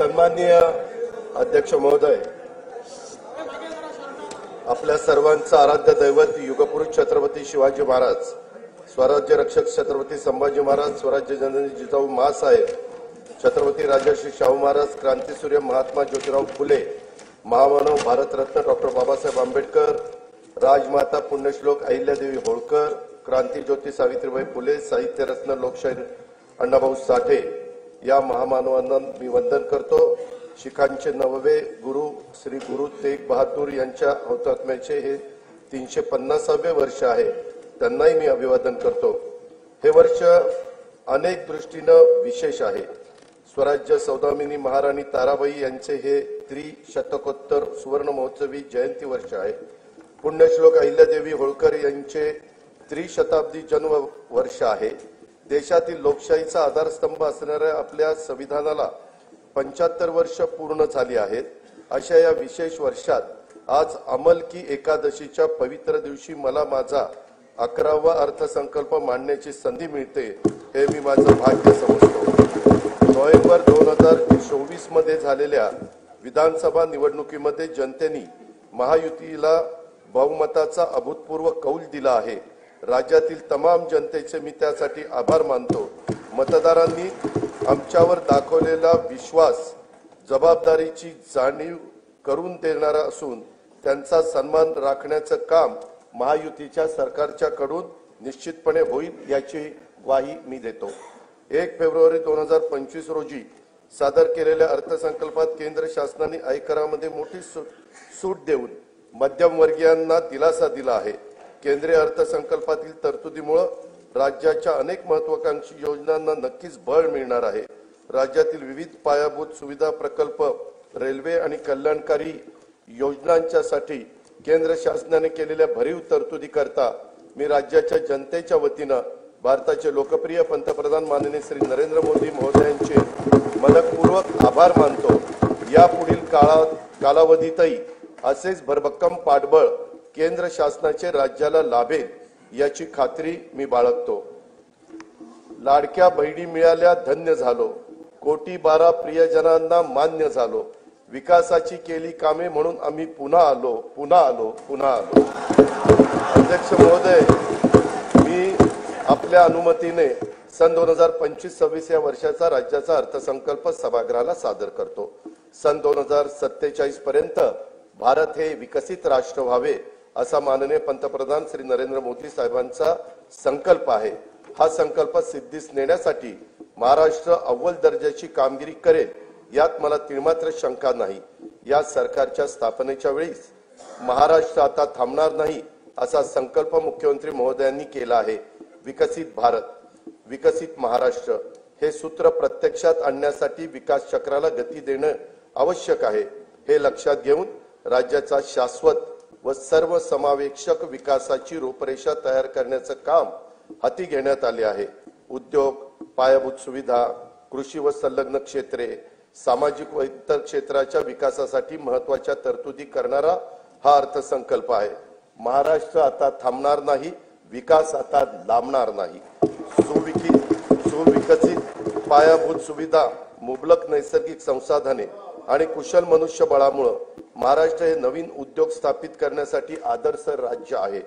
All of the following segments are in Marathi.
सन्माननीय अध्यक्ष महोदय, आपल्या सर्वांचं आराध्य दैवत युगपुरुष छत्रपती शिवाजी महाराज, स्वराज्य रक्षक छत्रपती संभाजी महाराज, स्वराज्य जननी जिजाऊ माँसाहेब, छत्रपती राजर्षी शाहू महाराज, क्रांतीसूर्य महात्मा ज्योतिराव फुले, महामानव भारतरत्न डॉक्टर बाबासाहेब आंबेडकर, राजमाता पुण्यश्लोक अहिल्यादेवी होळकर, क्रांतीज्योती सावित्रीबाई फुले, साहित्यरत्न लोकशाहीर अण्णाभाऊ साठे या महामानवांना मी वंदन करतो। शिखांचे नववे गुरु श्री गुरु तेग बहादूर यांच्या हुतात्म्याचे हे 350वे वर्ष आहे, त्यांनाही मी अभिवादन करतो। हे वर्ष अनेक दृष्टीनं विशेष आहे। स्वराज्य सौदामिनी महाराणी ताराबाई यांचे हे त्रिशतकोत्तर सुवर्ण महोत्सवी जयंती वर्ष आहे। पुण्यश्लोक अहिल्यादेवी होळकर यांचे त्रिशताब्दी जन्म वर्ष आहे। देशातील लोकशाहीचा आधारस्तंभ असणाऱ्या आपल्या संविधानाला 75 वर्ष पूर्ण झाली आहेत। अशा या विशेष वर्षात आज अंमल की एकादशीच्या पवित्र दिवशी मला माझा 11वा अर्थसंकल्प मांडण्याची संधी मिळते, हे मी माझं भाग्य समजतो। नोव्हेंबर 2024 मध्ये झालेल्या विधानसभा निवडणुकीमध्ये जनतेने महायुतीला बहुमताचा अभूतपूर्व कौल दिला आहे। राज्यातील तमाम जनतेचे मी त्यासाठी आभार मानतो। मतदारांनी आमच्यावर दाखवलेला विश्वास जबाबदारीची जाणीव करून देणारा असून त्यांचा सन्मान राखण्याचं काम महायुतीच्या सरकारच्याकडून निश्चितपणे होईल याची ग्वाही मी देतो। 1 फेब्रुवारी 2025 रोजी सादर केलेल्या अर्थसंकल्पात केंद्र शासनाने आयकरामध्ये मोठी सूट देऊन मध्यमवर्गीयांना दिलासा दिला आहे। केंद्रीय अर्थसंकल्पातील तरतुदीमुळे राज्याच्या अनेक महत्त्वाकांक्षी योजनांना नक्कीच बळ मिळणार आहे। राज्यातील विविध पायाभूत सुविधा प्रकल्प, रेल्वे आणि कल्याणकारी योजनांच्यासाठी केंद्र शासनाने केलेल्या भरीव तरतुदी करता मी राज्याच्या जनतेच्या वतीनं भारताचे लोकप्रिय पंतप्रधान माननीय श्री नरेंद्र मोदी महोदयांचे मनपूर्वक आभार मानतो। यापुढील कालावधीतही असेच भरभक्कम पाठबळ केंद्र शासनाचे राज्याला लाभेल याची खात्री मी बाळगतो। लाडक्या बहिणी मिळाल्या धन्य झालो, कोटी 12 प्रियजनांना मान्य झालो, विकासाची केली कामे म्हणून आम्ही पुन्हा आलो। अध्यक्ष महोदय, मी आपल्या अनुमतीने सन 2025-26 या वर्षाचा राज्याचा अर्थसंकल्प सभागृहाला सादर करतो। सन 2047 पर्यंत भारत हे विकसित राष्ट्र व्हावे असा माननीय पंतप्रधान श्री नरेंद्र मोदी साहेबांचा संकल्प आहे। हा संकल्प सिद्धीस नेण्यासाठी महाराष्ट्र अव्वल दर्जाची कामगिरी करेल यात मला तिळमात्र शंका नाही। या सरकारच्या स्थापनेच्या वेळीस महाराष्ट्र आता थांबणार नाही असा संकल्प मुख्यमंत्री महोदयांनी केला आहे। विकसित भारत, विकसित महाराष्ट्र हे सूत्र प्रत्यक्षात आणण्यासाठी विकास चक्राला गती देणं आवश्यक आहे। हे लक्षात घेऊन राज्याचा शाश्वत व सर्वसमावेशक विकासाची रूपरेषा तयार करण्याचं काम हाती घेण्यात आले आहे। उद्योग, पायाभूत सुविधा, कृषी व संलग्न क्षेत्रे, सामाजिक व इतर क्षेत्राच्या विकासासाठी महत्त्वाच्या तरतुदी करणारा हा अर्थसंकल्प आहे। महाराष्ट्र आता थांबणार नाही, विकास आता लांबणार नाही। सुविकसित पायाभूत सुविधा, मुबलक नैसर्गिक संसाधने आणि कुशल मनुष्यबळामुळे महाराष्ट्र हे नवीन उद्योग स्थापित करण्यासाठी आदर्श राज्य आहे।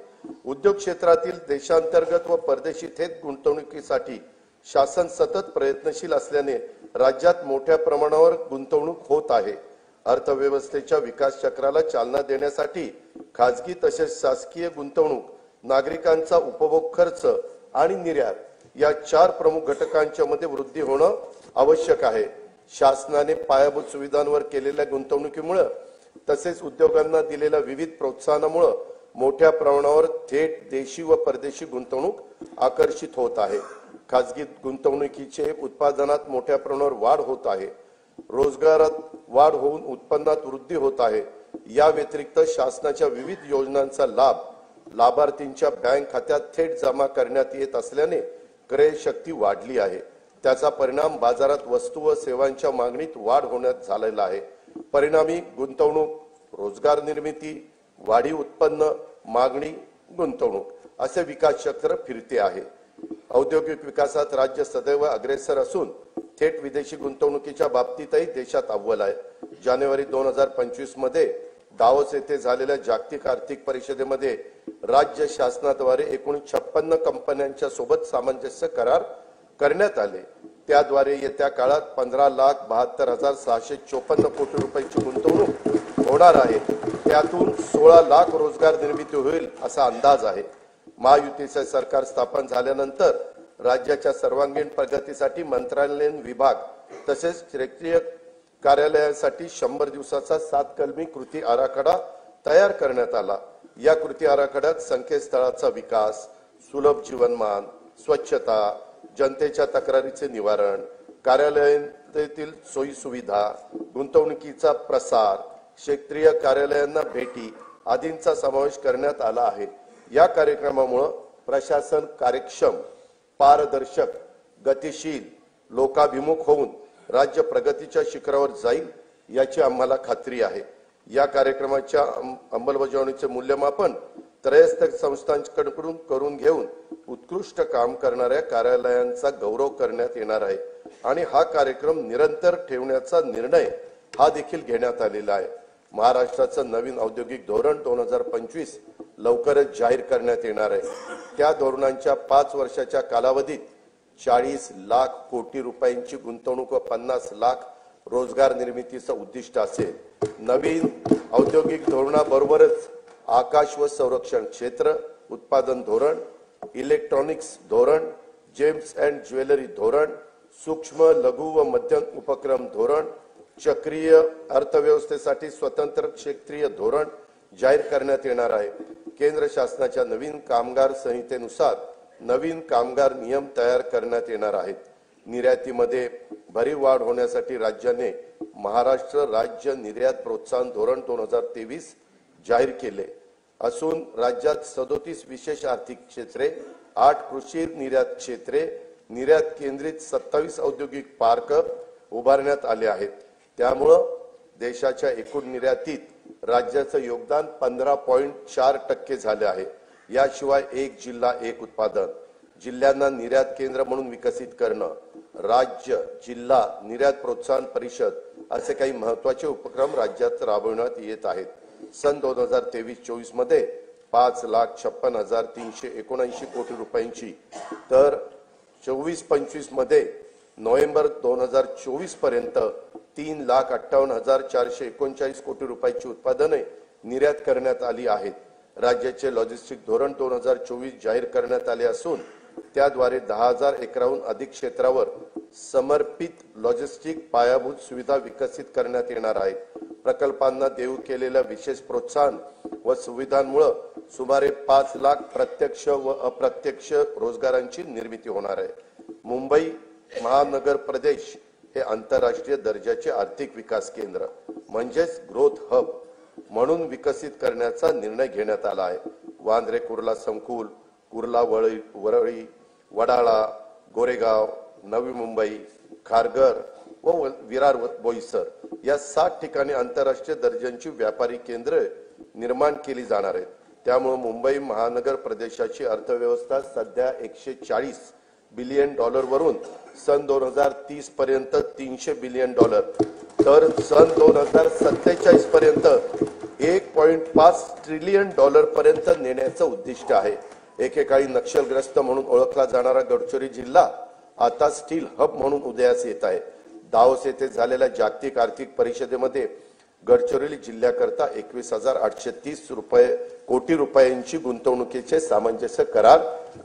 उद्योग क्षेत्रातील देशांतर्गत व परदेशी थेट गुंतवणुकीसाठी शासन सतत प्रयत्नशील असल्याने राज्यात मोठ्या प्रमाणावर गुंतवणूक होत आहे। अर्थव्यवस्थेच्या विकास चक्राला चालना देण्यासाठी खासगी तसेच शासकीय गुंतवणूक, नागरिकांचा उपभोग खर्च आणि निर्यात या 4 प्रमुख घटकांच्या मध्ये वृद्धी होणं आवश्यक आहे। शासनाने पायाभूत सुविधांवर केलेल्या गुंतवणुकीमुळे तसेच उद्योगांना दिलेल्या विविध प्रोत्साहनामुळे मोठ्या प्रमाणावर थेट देशी व परदेशी गुंतवणूक आकर्षित होत आहे। खासगी गुंतवणुकीचे उत्पादनात मोठ्या प्रमाणावर वाढ होत आहे। रोजगारात वाढ होऊन उत्पन्नात वृद्धी होत आहे। या व्यतिरिक्त शासनाच्या विविध योजनांचा लाभ लाभार्थींच्या बँक खात्यात थेट जमा करण्यात येत असल्याने क्रय शक्ती वाढली आहे। त्याचा परिणाम बाजारात वस्तू व सेवांच्या मागणीत वाढ होण्यात झालेला आहे। परिणामी गुंतवणूक, रोजगार निर्मिती, वाढीव उत्पन्न, मागणी, गुंतवणूक असे विकास चक्र फिरते आहे। औद्योगिक विकासात राज्य सदैव अग्रेसर असून थेट विदेशी गुंतवणुकीच्या बाबतीतही देशात अव्वल आहे। जानेवारी 2025 मध्ये दावोस येथे झालेल्या जागतिक आर्थिक परिषदेमध्ये राज्य शासनाद्वारे एकूण 56 कंपन्यांच्या सोबत सामंजस्य करार करण्यात आले। त्याद्वारे येत्या काळात 15,72,654 कोटी रुपयांची गुंतवणूक होणार आहे। त्यातून 16 लाख रोजगार निर्मिती होईल असा अंदाज आहे। महायुतीचे सरकार स्थापन झाल्यानंतर राज्याच्या सर्वांगीण प्रगतीसाठी मंत्रालयीन विभाग तसेच क्षेत्रीय कार्यालयासाठी 100 दिवसाचा 7 कलमी कृती आराखडा तयार करण्यात आला। या कृती आराखड्यात संकेतस्थळाचा विकास, सुलभ जीवनमान, स्वच्छता, जनतेच्या तक्रारीचे निवारण, कार्यालयातील सोयी सुविधा, गुंतवणुकीचा प्रसार, क्षेत्रीय कार्यालयांना भेटी आदींचा समावेश करण्यात आला आहे। या कार्यक्रमामुळे प्रशासन कार्यक्षम, पारदर्शक, गतिशील, लोकाभिमुख होऊन राज्य प्रगतीच्या शिखरावर जाईल याची आम्हाला खात्री आहे। या कार्यक्रमाच्या अंमलबजावणीचे मूल्यमापन त्रयस्थ संस्थांकडून करून घेऊन उत्कृष्ट काम करणाऱ्या कार्यालयांचा गौरव करण्यात येणार आहे आणि हा कार्यक्रम निरंतर ठेवण्याचा निर्णय हा देखील घेण्यात आलेला आहे। महाराष्ट्राचं नवीन औद्योगिक धोरण 2025 लवकरच जाहीर करण्यात येणार आहे। त्या धोरणांच्या 5 वर्षाच्या कालावधीत 40 लाख कोटी रुपयांची गुंतवणूक व 50 लाख रोजगार निर्मितीचं उद्दिष्ट असेल। नवीन औद्योगिक धोरणाबरोबरच आकाश व संरक्षण क्षेत्र उत्पादन धोरण, इलेक्ट्रॉनिक्स धोरण, जेम्स अँड ज्वेलरी धोरण, सूक्ष्म लघु व मध्यम उपक्रम धोरण, चक्रीय अर्थव्यवस्थेसाठी स्वतंत्र क्षेत्रीय धोरण जाहीर करण्यात येणार आहे। केंद्र शासनाच्या नवीन कामगार संहितेनुसार नवीन कामगार नियम तयार करण्यात येणार आहेत। निर्यातीमध्ये भरीव वाढ होण्यासाठी राज्याने महाराष्ट्र राज्य निर्यात प्रोत्साहन धोरण 2023 जाहीर केले असून राज्यात 37 विशेष आर्थिक क्षेत्रे, 8 कृषी निर्यात क्षेत्रे, निर्यात केंद्रित 27 औद्योगिक पार्क उभारण्यात आले आहेत। त्यामुळे देशाच्या एकूण निर्यातीत राज्याचं योगदान 15.4% झाले आहे। याशिवाय एक जिल्हा एक उत्पादन, जिल्ह्यांना निर्यात केंद्र म्हणून विकसित करणं, राज्य जिल्हा निर्यात प्रोत्साहन परिषद असे काही महत्त्वाचे उपक्रम राज्यात राबवण्यात येत आहेत। सन 2023-24 मध्ये 5,56,379 कोटी रुपयांची तर 24-25 मध्ये नोव्हेंबर 2024 पर्यंत 3,58,439 कोटी रुपयांची उत्पादने निर्यात करण्यात आली आहेत। राज्याचे लॉजिस्टिक धोरण 2024 जाहीर करण्यात आले असून त्याद्वारे 10,000 एकराहून अधिक क्षेत्रावर समर्पित लॉजिस्टिक पायाभूत सुविधा विकसित करण्यात येणार आहेत। प्रकल्पांना देऊ केलेल्या विशेष प्रोत्साहन व सुविधांमुळे सुमारे 5 लाख प्रत्यक्ष व अप्रत्यक्ष रोजगारांची निर्मिती होणार आहे। मुंबई महानगर प्रदेश हे आंतरराष्ट्रीय दर्जाचे आर्थिक विकास केंद्र म्हणजेच ग्रोथ हब म्हणून विकसित करण्याचा निर्णय घेण्यात आला आहे। वांद्रे कुर्ला संकुल, कुर्ला वरळी, वडाळा, गोरेगाव, नवी मुंबई, खारघर व विरार बोईसर या 7 ठिकाणी आंतरराष्ट्रीय दर्जाची व्यापारी केंद्र निर्माण केली जाणार आहेत। त्यामुळे मुंबई महानगर प्रदेशाची अर्थव्यवस्था सध्या $140 बिलियन वरून सन 2030 पर्यंत $300 बिलियन तर सन 2047 पर्यंत $1.5 ट्रिलियन पर्यंत नेण्याचं उद्दिष्ट आहे। एकेकाळी नक्षलग्रस्त म्हणून ओळखला जाणारा गडचिरोली जिल्हा आता स्टील हब म्हणून उदयास येत आहे। दावोस येथे झालेल्या जागतिक आर्थिक परिषदेमध्ये गडचिरोली जिल्ह्याकरता 21,830 कोटी रुपयांची गुंतवणुकीचे सामंजस्य करार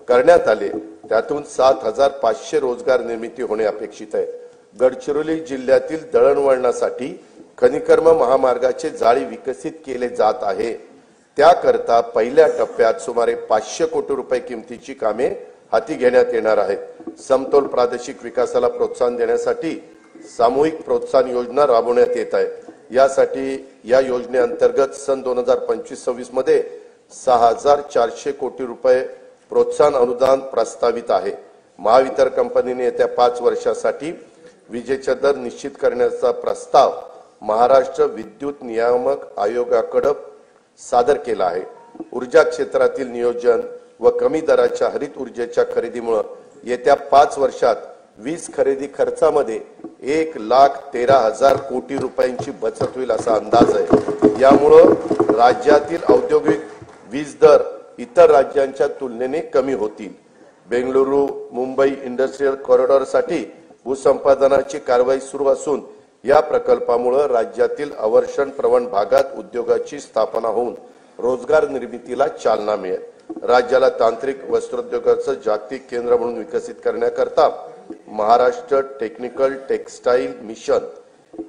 करण्यात आले। त्यातून 7,500 रोजगार निर्मिती होणे अपेक्षित आहे। गडचिरोली जिल्ह्यातील दळणवळणासाठी खनिकर्म महामार्गाचे जाळी विकसित केले जात आहे। त्याकरता पहिल्या टप्प्यात सुमारे 500 कोटी रुपये किमतीची कामे हाती घेण्यात येणार आहेत। समतोल प्रादेशिक विकासाला प्रोत्साहन देण्यासाठी सामूहिक प्रोत्साहन योजना राबवण्यात येत आहे। यासाठी या योजनेअंतर्गत सन 2025-26 मध्ये 6,400 कोटी रुपये प्रोत्साहन अनुदान प्रस्तावित आहे। महावितर कंपनीने येत्या 5 वर्षासाठी विजेचा दर निश्चित करण्याचा प्रस्ताव महाराष्ट्र विद्युत नियामक आयोगाकडे सादर केला आहे। ऊर्जा क्षेत्रातील नियोजन व कमी दराच्या हरित ऊर्जेच्या खरेदीमुळे येत्या 5 वर्षात वीज खरेदी खर्चामध्ये 1,13,000 कोटी रुपयांची बचत होईल असा अंदाज आहे। यामुळं राज्यातील औद्योगिक वीज दर इतर राज्यांच्या तुलनेने कमी होतील। बेंगळुरू मुंबई इंडस्ट्रियल कॉरिडॉरसाठी भूसंपादनाची कारवाई सुरू असून या प्रकल्पामुळे राज्यातील अवर्षण प्रवण भागात उद्योगाची स्थापना होऊन रोजगार निर्मितीला चालना मिळेल। राज्याला तांत्रिक वस्त्रोद्योगाचं जागतिक केंद्र म्हणून विकसित करण्याकरता महाराष्ट्र टेक्निकल टेक्सटाईल मिशन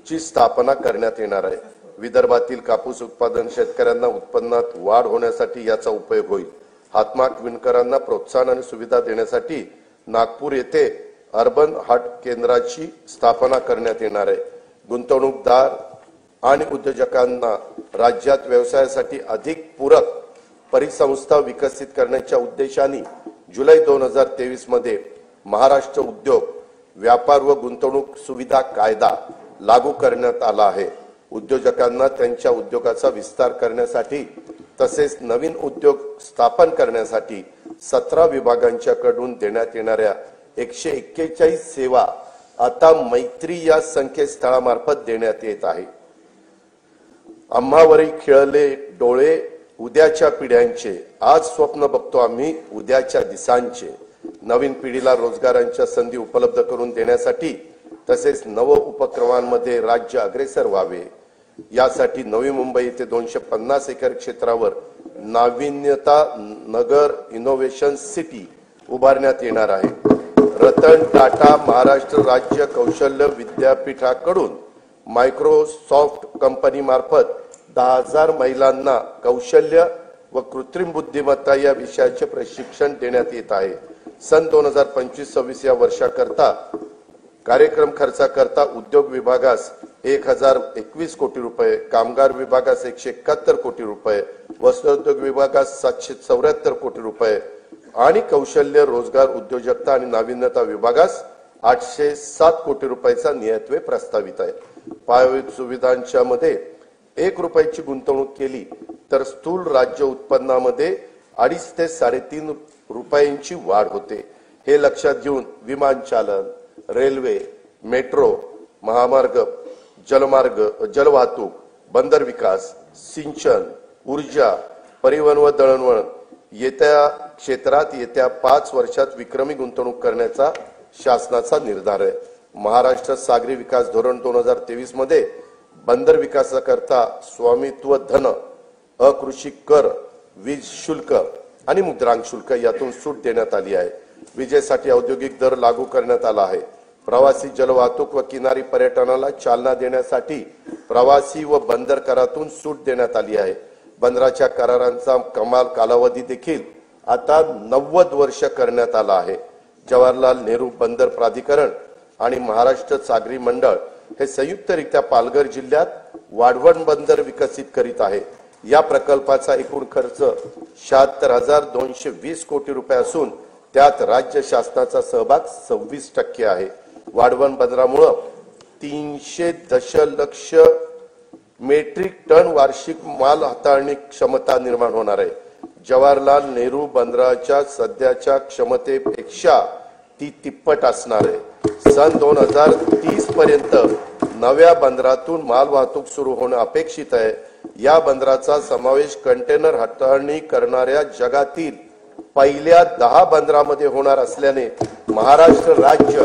ची स्थापना करण्यात येणार आहे। विदर्भातील कापूस उत्पादन शेतकऱ्यांना उत्पन्नात वाढ होण्यासाठी याचा उपयोग होईल। हातमाग विणकरांना प्रोत्साहन आणि सुविधा देण्यासाठी नागपूर येथे अर्बन हाट केंद्राची स्थापना करण्यात येणार आहे। गुंतवणूकदार आणि उद्योजकांना राज्यात व्यवसायासाठी अधिक पूरक परिसंस्था विकसित करण्याच्या उद्देशाने जुलै 2023 मध्ये महाराष्ट्र उद्योग व्यापार व गुंतवणूक सुविधा कायदा लागू करण्यात आला आहे। उद्योजकांना त्यांच्या उद्योगाचा विस्तार करण्यासाठी तसेच नवीन उद्योग स्थापन करण्यासाठी 17 विभागांच्याकडून देण्यात येणाऱ्या 141 सेवा आता मैत्री या संकेतस्थळामार्फत देण्यात येत आहे। आम्हावरी खिळले डोळे उद्याच्या पिढ्यांचे, आज स्वप्न बघतो आम्ही उद्याच्या दिसांचे। नवीन पिढीला रोजगारांच्या संधी उपलब्ध करून देण्यासाठी तसेच नव उपक्रमांमध्ये राज्य अग्रेसर व्हावे यासाठी नवी मुंबई येथे 250 एकर क्षेत्रावर नाविन्यता नगर इनोव्हेशन सिटी उभारण्यात येणार आहे। रतन टाटा महाराष्ट्र राज्य कौशल्य विद्यापीठाकडून मायक्रोसॉफ्ट कंपनी मार्फत 10,000 महिलांना कौशल्य व कृत्रिम बुद्धिमत्ता या विषयाचे प्रशिक्षण देण्यात येत आहे। सन 2025-26 या वर्षाकरता कार्यक्रम खर्चाकरता उद्योग विभागास 1,021 कोटी रुपये, कामगार विभागास 171 कोटी रुपये, वस्त्रोद्योग विभागास 774 कोटी रुपये आणि कौशल्य रोजगार उद्योजकता आणि नाविन्यता विभागास 807 कोटी रुपयाचा नियतव्यय प्रस्तावित आहे। पायाभूत सुविधांच्या मध्ये 1 रुपयाची गुंतवणूक केली तर स्थूल राज्य उत्पन्नामध्ये 2.5 ते 3.5 रुपयांची वाढ होते। हे लक्षात घेऊन विमानचालन, रेल्वे, मेट्रो, महामार्ग, जलमार्ग, जलवाहतूक, बंदर विकास, सिंचन, ऊर्जा, परिवहन व दळणवळण येत्या क्षेत्रात येत्या 5 वर्षात विक्रमी गुंतवणूक करण्याचा शासनाचा निर्धार आहे। महाराष्ट्र सागरी विकास धोरण 2023 मध्ये बंदर विकासाकरता स्वामित्व धन, अकृषी कर, वीज शुल्क आणि मुद्रांक शुल्क यातून सूट देण्यात आली आहे। विजेसाठी औद्योगिक दर लागू करण्यात आला आहे। प्रवासी जलवाहतूक व किनारी पर्यटनाला चालना देण्यासाठी प्रवासी व बंदर करातून सूट देण्यात आली आहे। बंदराच्या करारांचा कमाल कालावधी देखील आता 90 वर्ष करण्यात आला आहे। जवाहरलाल नेहरू बंदर प्राधिकरण आणि महाराष्ट्र सागरी मंडळ हे संयुक्तरित्या पालघर जिल्ह्यात वाढवण बंदर विकसित करीत आहे। या प्रकल्पाचा एकूण खर्च 76,220 कोटी रुपये असून त्यात राज्य शासनाचा सहभाग 26% आहे। वाढवण बंदरामुळे 300 दशलक्ष मेट्रिक टन वार्षिक माल हाताळणी क्षमता निर्माण होणार आहे। जवाहरलाल नेहरू बंदराच्या सध्याच्या क्षमतेपेक्षा ती तिप्पट असणार आहे। सन 2030 पर्यंत नव्या बंदरातून माल वाहतूक सुरू होणे अपेक्षित आहे। या बंदराचा समावेश कंटेनर हाताळणी करणाऱ्या जगातील पहिल्या 10 बंदरामध्ये होणार असल्याने महाराष्ट्र राज्य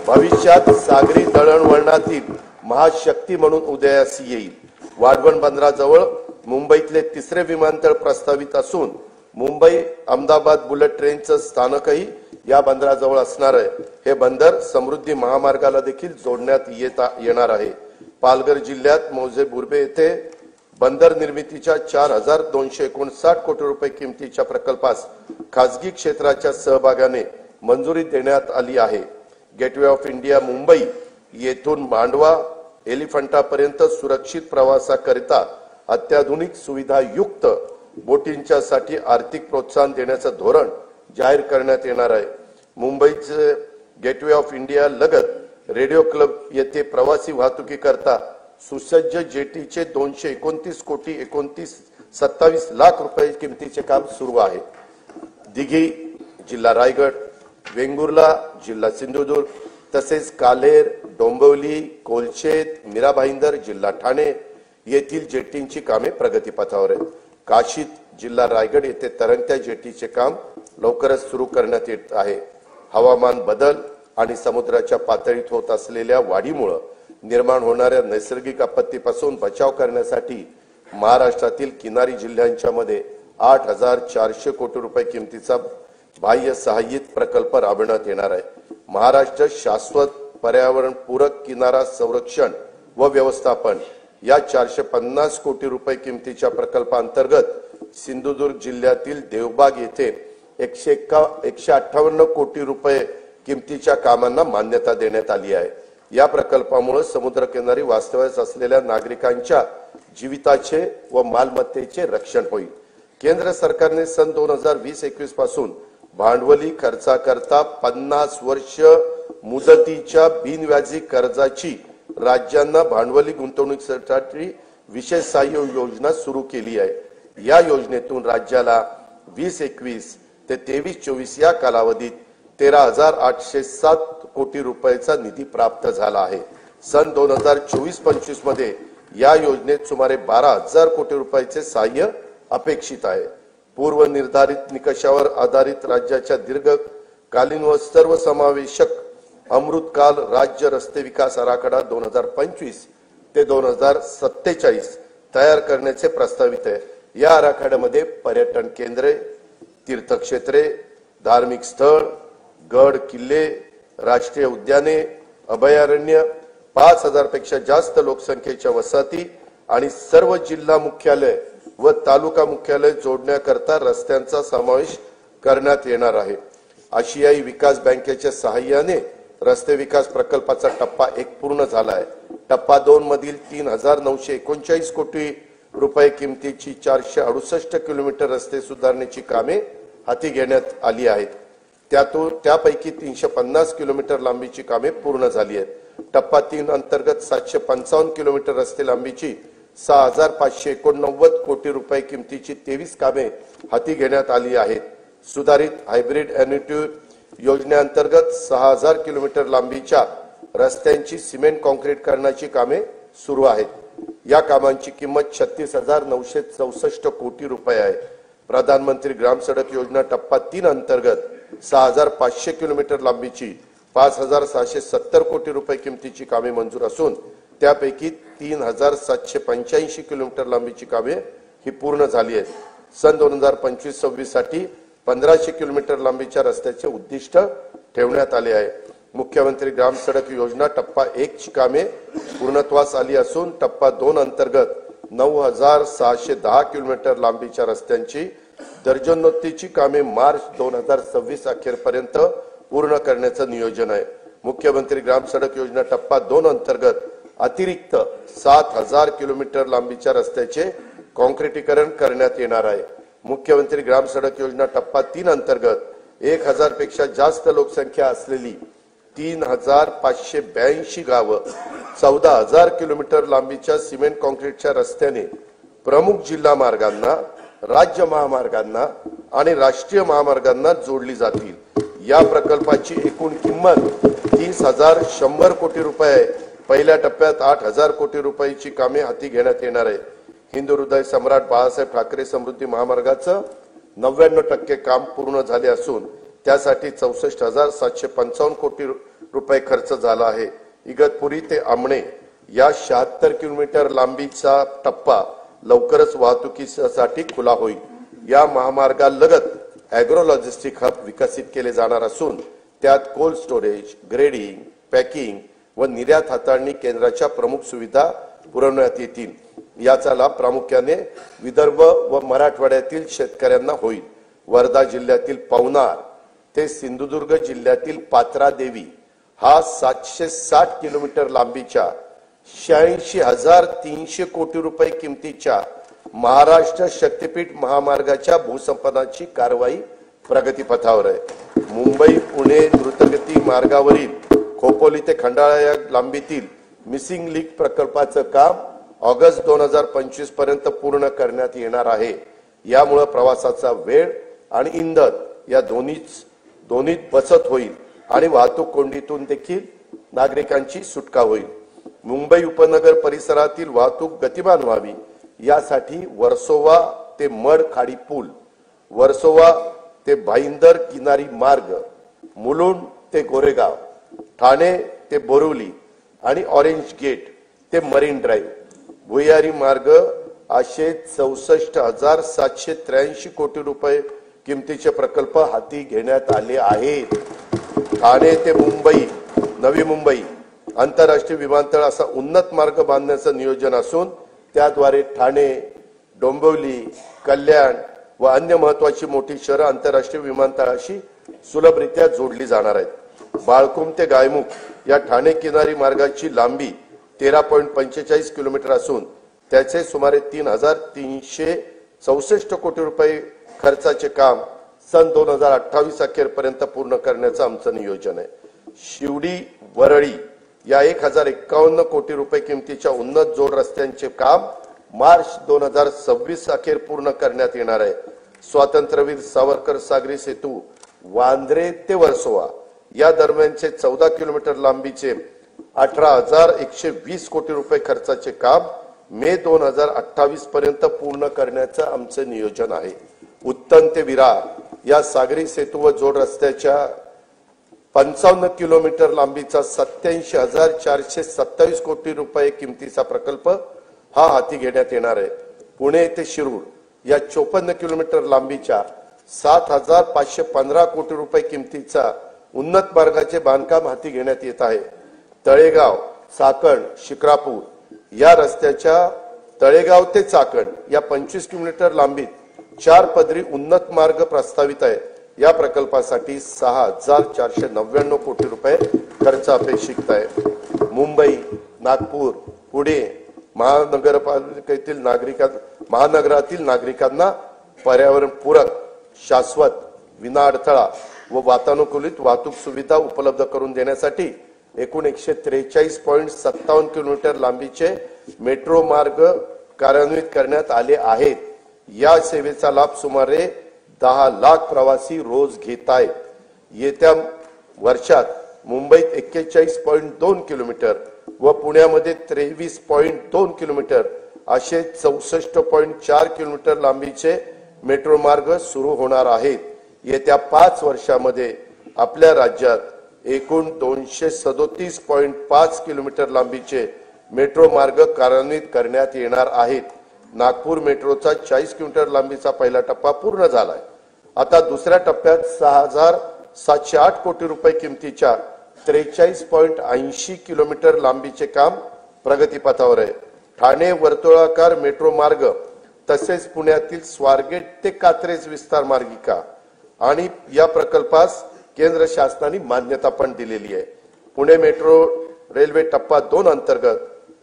भविष्यात सागरी दळणवळणातील महाशक्ती म्हणून उदयास येईल। वाढवण बंदराजवळ मुंबईतले 3रे विमानतळ प्रस्तावित असून मुंबई अहमदाबाद बुलेट ट्रेनचं स्थानकही या बंदराजवळ असणार आहे। हे बंदर समृद्धी महामार्गाला देखील जोडण्यात येणार आहे। पालघर जिल्ह्यात मौजे बुर्बे येथे बंदर निर्मितीच्या 4,259 कोटी रुपये किमतीच्या प्रकल्पास खासगी क्षेत्राच्या सहभागाने मंजुरी देण्यात आली आहे। गेटवे ऑफ इंडिया मुंबई येथून मांडवा एलिफंटापर्यंत सुरक्षित प्रवासाकरिता अत्याधुनिक सुविधायुक्त बोटींच्या साठी आर्थिक प्रोत्साहन देण्याचं धोरण जाहीर करण्यात येणार आहे। मुंबईचे गेटवे ऑफ इंडिया लगत रेडिओ क्लब येथे प्रवासी वाहतुकीकरता सुसज्ज जेटीचे 229 कोटी 27 लाख रुपये किमतीचे काम सुरू आहे। दिघी जिल्हा रायगड, वेंगुर्ला जिल्हा सिंधुदुर्ग, तसेच कालेर, डोंबिवली, कोलशेत, मीरा भाईंदर जिल्हा ठाणे येथील जेटींची कामे प्रगतीपथावर आहेत। काशीद जिल्हा रायगड येथे तरंगत्या जेटीचे काम लवकरच सुरू करण्यात येत आहे। हवामान बदल आणि समुद्राच्या पातळीत होत असलेल्या वाढीमुळे निर्माण होणाऱ्या नैसर्गिक आपत्तीपासून बचाव करण्यासाठी महाराष्ट्रातील किनारी जिल्ह्यांच्या मध्ये 8,400 कोटी रुपये किमतीचा बाह्य सहाय्यित प्रकल्प राबविण्यात येणार आहे। महाराष्ट्र शाश्वत पर्यावरण पूरक किनारा संरक्षण व व्यवस्थापन या 450 कोटी रुपये किमतीच्या प्रकल्पांतर्गत सिंधुदुर्ग जिल्ह्यातील देवबाग येथे 158 कोटी रुपये किमतीच्या कामांना मान्यता देण्यात आली आहे। या प्रकल्पामुळे समुद्रकिनारी वास्तव्यास असलेल्या नागरिकांच्या जीविताचे व मालमत्तेचे रक्षण होईल। केंद्र सरकारने सन 2020-21 पासून भांडवली खर्चाकरता 50 वर्ष मुदतीच्या बिनव्याजी कर्जाची राज्यांना भांडवली गुंतवणुकीसाठी विशेष सहाय्य योजना सुरू केली आहे। या योजनेतून राज्याला 2021 ते 23-24 या कालावधीत 13,807 कोटी रुपयाचा निधी प्राप्त झाला आहे। सन 2024-25 मध्ये या योजनेत सुमारे 12,000 कोटी रुपयाचे सहाय्य अपेक्षित आहे। पूर्व निर्धारित निकषावर आधारित राज्याच्या दीर्घकालीन व सर्वसमावेशक अमृतकाल राज्य रस्ते विकास आराखडा 2025 ते 2047 तयार करण्याचे प्रस्तावित आहे। या आराखड्यामध्ये पर्यटन केंद्रे, तीर्थक्षेत्रे, धार्मिक स्थळ, गड किल्ले, राष्ट्रीय उद्याने, अभयारण्य, 5,000 पेक्षा जास्त लोकसंख्येच्या वसाहती आणि सर्व जिल्हा मुख्यालय व तालुका मुख्यालय जोडण्याकरता रस्त्यांचा समावेश करण्यात येणार आहे। आशियाई विकास बँकेच्या सहाय्याने रस्ते विकास प्रकल्पाचा टप्पा 1 पूर्ण झाला आहे। टप्पा 2 मधील 3,939 कोटी रुपये किमतीची 468 किलोमीटर रस्ते सुधारण्याची कामे हाती घेण्यात आली आहेत। त्यापैकी 350 किलोमीटर लांबीची कामे पूर्ण झाली आहेत। टप्पा 3 अंतर्गत 755 किलोमीटर रस्ते लांबीची 6,589 कोटी रुपये किमतीची 23 कामे हाती घेण्यात आली आहेत। सुधारित हायब्रिड एन्युटी योजनेअंतर्गत 6,000 किलोमीटर लांबीच्या रस्त्यांची सिमेंट कॉन्क्रीट करण्याची कामे सुरू आहेत। या कामांची किंमत 36,964 कोटी रुपये आहे। प्रधानमंत्री ग्राम सडक योजना टप्पा 3 अंतर्गत 6,500 किलोमीटर लांबीची 5,670 कोटी रुपये किमतीची कामे मंजूर असून त्यापैकी 3,785 किलोमीटर लांबीची कामे ही पूर्ण झाली आहेत। सन 2025-26 साठी 1,500 किलोमीटर लांबीच्या रस्त्याचे उद्दिष्ट ठेवण्यात आले आहे। मुख्यमंत्री ग्राम सडक योजना टप्पा 1 ची कामे पूर्णत्वास आली असून टप्पा 2 अंतर्गत 9,610 किलोमीटर लांबीच्या रस्त्यांची दर्जनोत्तीची कामे मार्च 2026 अखेरपर्यंत पूर्ण करण्याचे नियोजन आहे। मुख्यमंत्री ग्राम सडक योजना टप्पा 2 अंतर्गत अतिरिक्त 7,000 किलोमीटर लांबीच्या रस्त्याचे कॉन्क्रीटीकरण करण्यात येणार आहे। मुख्यमंत्री ग्राम सडक योजना टप्पा 3 अंतर्गत 1,000 पेक्षा जास्त लोकसंख्या असलेली 3,582 गावं 14,000 किलोमीटर लांबीच्या सिमेंट कॉन्क्रीटच्या रस्त्याने प्रमुख जिल्हा मार्गांना, राज्य महामार्गांना आणि राष्ट्रीय महामार्गांना जोडली जातील। या प्रकल्पाची एकूण किंमत 30,100 कोटी रुपये आहे। पहिल्या टप्प्यात 8,000 कोटी रुपयाची कामे हाती घेण्यात येणार आहे। हिंदू हृदय सम्राट बाळासाहेब ठाकरे समृद्धी महामार्गाचं 99% काम पूर्ण झाले असून त्यासाठी 64,755 कोटी रुपये खर्च झाला आहे। इगतपुरी ते आमणे या 76 किलोमीटर लांबीचा टप्पा लवकरच वाहतुकीसाठी खुला होईल। या महामार्गालगत ॲग्रो लॉजिस्टिक हब विकसित केले जाणार असून त्यात कोल्ड स्टोरेज, ग्रेडिंग, पॅकिंग व निर्यात हाताळणी केंद्राच्या प्रमुख सुविधा पुरवण्यात येतील। याचा लाभ प्रामुख्याने विदर्भ व मराठवाड्यातील शेतकऱ्यांना होईल। वर्धा जिल्ह्यातील पवनार ते सिंधुदुर्ग जिल्ह्यातील पात्रादेवी हा 760 किलोमीटर लांबीच्या 86,300 कोटी रुपये किमतीच्या महाराष्ट्र शक्तीपीठ महामार्गाच्या भूसंपादनाची कारवाई प्रगतीपथावर आहे। मुंबई पुणे द्रुतगती मार्गावरील खोपोली ते खंडाळा या लांबीतील मिसिंग लिंक प्रकल्पाचं काम ऑगस्ट 2025 पर्यंत पूर्ण करण्यात येणार आहे। यामुळे प्रवासाचा वेळ आणि इंधन या दोन्हीत बचत होईल आणि वाहतूक कोंडीतून देखील नागरिकांची सुटका होईल। मुंबई उपनगर परिसरातील वाहतूक गतिमान व्हावी यासाठी वर्सोवा ते मड खाडी पूल, वर्सोवा ते भाईंदर किनारी मार्ग, मुलुंड ते गोरेगाव, ठाणे ते बोरिवली आणि ऑरेंज गेट ते मरीन ड्राईव्ह भुयारी मार्ग असे 64,783 कोटी रुपये किमतीचे प्रकल्प हाती घेण्यात आले आहेत। ठाणे ते मुंबई, नवी मुंबई आंतरराष्ट्रीय विमानतळ असा उन्नत मार्ग बांधण्याचं नियोजन असून त्याद्वारे ठाणे, डोंबिवली, कल्याण व अन्य महत्त्वाची मोठी शहरं आंतरराष्ट्रीय विमानतळाशी सुलभरित्या जोडली जाणार आहेत। बाळकुम ते गायमुख या ठाणे किनारी मार्गाची लांबी 13.45 किलोमीटर असून त्याचे सुमारे 3,364 कोटी रुपये खर्चाचे काम सन 2028 अखेरपर्यंत पूर्ण करण्याचं आमचं नियोजन आहे। शिवडी वरळी या 1,051 कोटी रुपये किमतीच्या उन्नत जोड रस्त्यांचे काम मार्च 2026 अखेर पूर्ण करण्यात येणार आहे। स्वातंत्र्यवीर सावरकर सागरी सेतू वांद्रे ते वर्सोवा या दरम्यानचे 14 किलोमीटर लांबीचे 18,120 कोटी रुपये खर्चाचे काम मे 2028 पर्यंत पूर्ण करण्याचं आमचं नियोजन आहे। उत्तन ते विरार या सागरी सेतू व जोड रस्त्याच्या 55 किलोमीटर लांबीचा 87,427 कोटी रुपये किमतीचा प्रकल्प हा हाती घेण्यात येणार आहे। पुणे ते शिरूर या 54 किलोमीटर लांबीच्या 7,515 कोटी रुपये किमतीचा उन्नत मार्गाचे बांधकाम हाती घेण्यात येत आहे। तळेगाव, चाकण, शिक्रापूर या रस्त्याच्या तळेगाव ते चाकण या 25 किलोमीटर लांबीत 4 पदरी उन्नत मार्ग प्रस्तावित आहे। या प्रकल्पासाठी 6,499 कोटी रुपये खर्च अपेक्षित आहे। मुंबई, नागपूर, पुणे महानगरातील नागरिकांना पर्यावरणपूरक, शाश्वत, विनाअडथळा व वातानुकूलित वाहतूक सुविधा उपलब्ध करून देण्यासाठी एकूण 143.57 किलोमीटर लांबीचे मेट्रो मार्ग कार्यान्वित करण्यात आले आहेत। या सेवेचा लाभ सुमारे 10 लाख प्रवासी रोज घेत आहेत। येत्या वर्षात मुंबईत 41.2 किलोमीटर व पुण्यामध्ये 23.2 किलोमीटर असे 64.4 किलोमीटर लांबीचे मेट्रो मार्ग सुरू होणार आहेत। येत्या 5 वर्षांमध्ये आपल्या राज्यात एकूण 237.5 किलोमीटर लांबीचे मेट्रो मार्ग कार्यान्वित करण्यात येणार आहेत। नागपूर मेट्रोचा 40 किलोमीटर लांबीचा पहिला टप्पा पूर्ण झालाय। आता दुसऱ्या टप्प्यात 6,708 कोटी रुपये किमतीच्या 43.80 किलोमीटर लांबीचे काम प्रगतीपथावर आहे। ठाणे वर्तुळाकार मेट्रो मार्ग तसेच पुण्यातील स्वारगेट ते कात्रज विस्तार मार्गिका आणि या प्रकल्पास केंद्र शासनाने मान्यता पण दिलेली आहे। पुणे मेट्रो रेल्वे टप्पा 2 अंतर्गत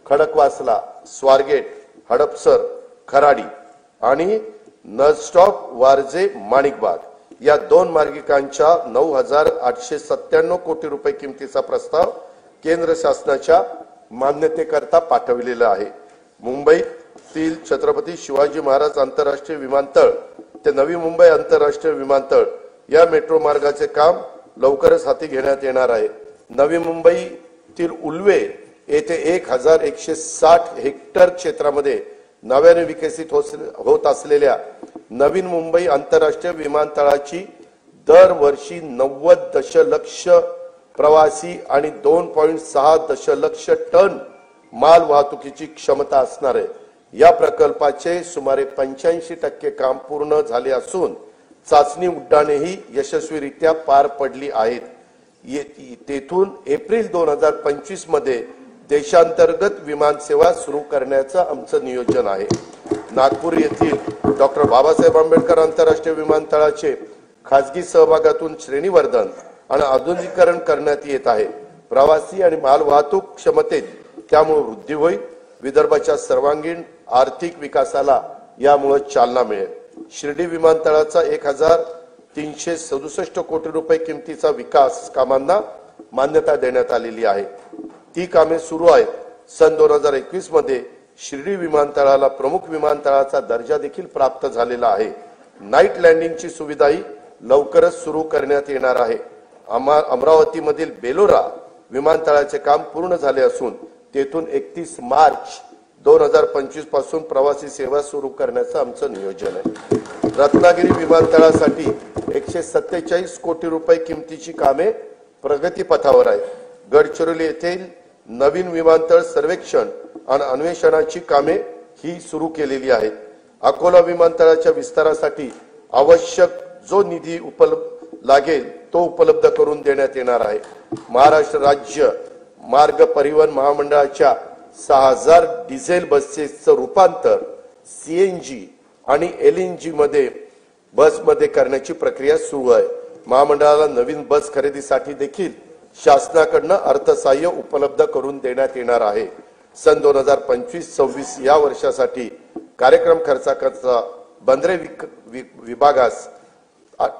खडकवासला, स्वारगेट, हडपसर, खराडी आणि नळस्टॉप वारजे माणिकबाग या 2 मार्गिकांच्या 9,897 कोटी रुपये किमतीचा प्रस्ताव केंद्र शासनाच्या मान्यतेकरता पाठविलेला आहे। मुंबईतील छत्रपती शिवाजी महाराज आंतरराष्ट्रीय विमानतळ ते नवी मुंबई आंतरराष्ट्रीय विमानतळ या मेट्रो मार्गाचे काम लवकरच हाती घेण्यात येणार आहे। नवी मुंबईतील उल्वे येथे 1,160 हेक्टर क्षेत्रामध्ये नव्याने विकसित होत असलेल्या नवीन मुंबई आंतरराष्ट्रीय विमानतळाची दरवर्षी 90 दशलक्ष प्रवासी आणि 2.6 दशलक्ष टन माल वाहतुकीची क्षमता असणार आहे। या प्रकल्पाचे सुमारे 85% काम पूर्ण झाले असून चाचणी उड्डाणेही यशस्वीरित्या पार पडली आहेत। तेथून एप्रिल 2025 मध्ये देशांतर्गत विमान सेवा सुरू करण्याचं आमचं नियोजन आहे। नागपूर येथील डॉक्टर बाबासाहेब आंबेडकर आंतरराष्ट्रीय विमानतळाचे खासगी सहभागातून श्रेणीवर्धन आणि आधुनिकीकरण करण्यात येत आहे। प्रवासी आणि माल वाहतूक क्षमतेत त्यामुळे वृद्धी होईल। विदर्भाच्या सर्वांगीण आर्थिक विकासाला यामुळे चालना मिळेल। शिर्डी विमानतळाचा 1,367 कोटी रुपये किमतीचा विकास कामांना मान्यता देण्यात आलेली आहे। ती कामे सुरू आहेत। सन 2021 मध्ये शिर्डी विमानतळाला प्रमुख विमानतळाचा दर्जा देखील प्राप्त झालेला आहे। नाईट लँडिंगची सुविधाही लवकरच सुरू करण्यात येणार आहे। अमरावतीमधील बेलोरा विमानतळाचे काम पूर्ण झाले असून तेथून 31 मार्च 2025 पासून प्रवासी सेवा सुरू करण्याचं आमचं नियोजन आहे। रत्नागिरी विमानतळासाठी 147 कोटी रुपये किमतीची कामे प्रगतीपथावर आहेत। गडचिरोली येथील नवीन विमानतळ सर्वेक्षण आणि अन्वेषणाची कामे ही सुरू केलेली आहेत। अकोला विमानतळाच्या विस्तारासाठी आवश्यक जो निधी लागेल तो उपलब्ध करून देण्यात येणार आहे। महाराष्ट्र राज्य मार्ग परिवहन महामंडळाच्या 6000 डिझेल बसेसचं रूपांतर सीएनजी आणि एलएनजी बसमध्ये करण्याची प्रक्रिया सुरू आहे। महामंडळाला नवीन बस खरेदीसाठी देखील शासनाकडून अर्थसहाय्य उपलब्ध करून देण्यात येणार आहे। सन 2025-26 या वर्षासाठी कार्यक्रम खर्चाचा बंदरे विभागास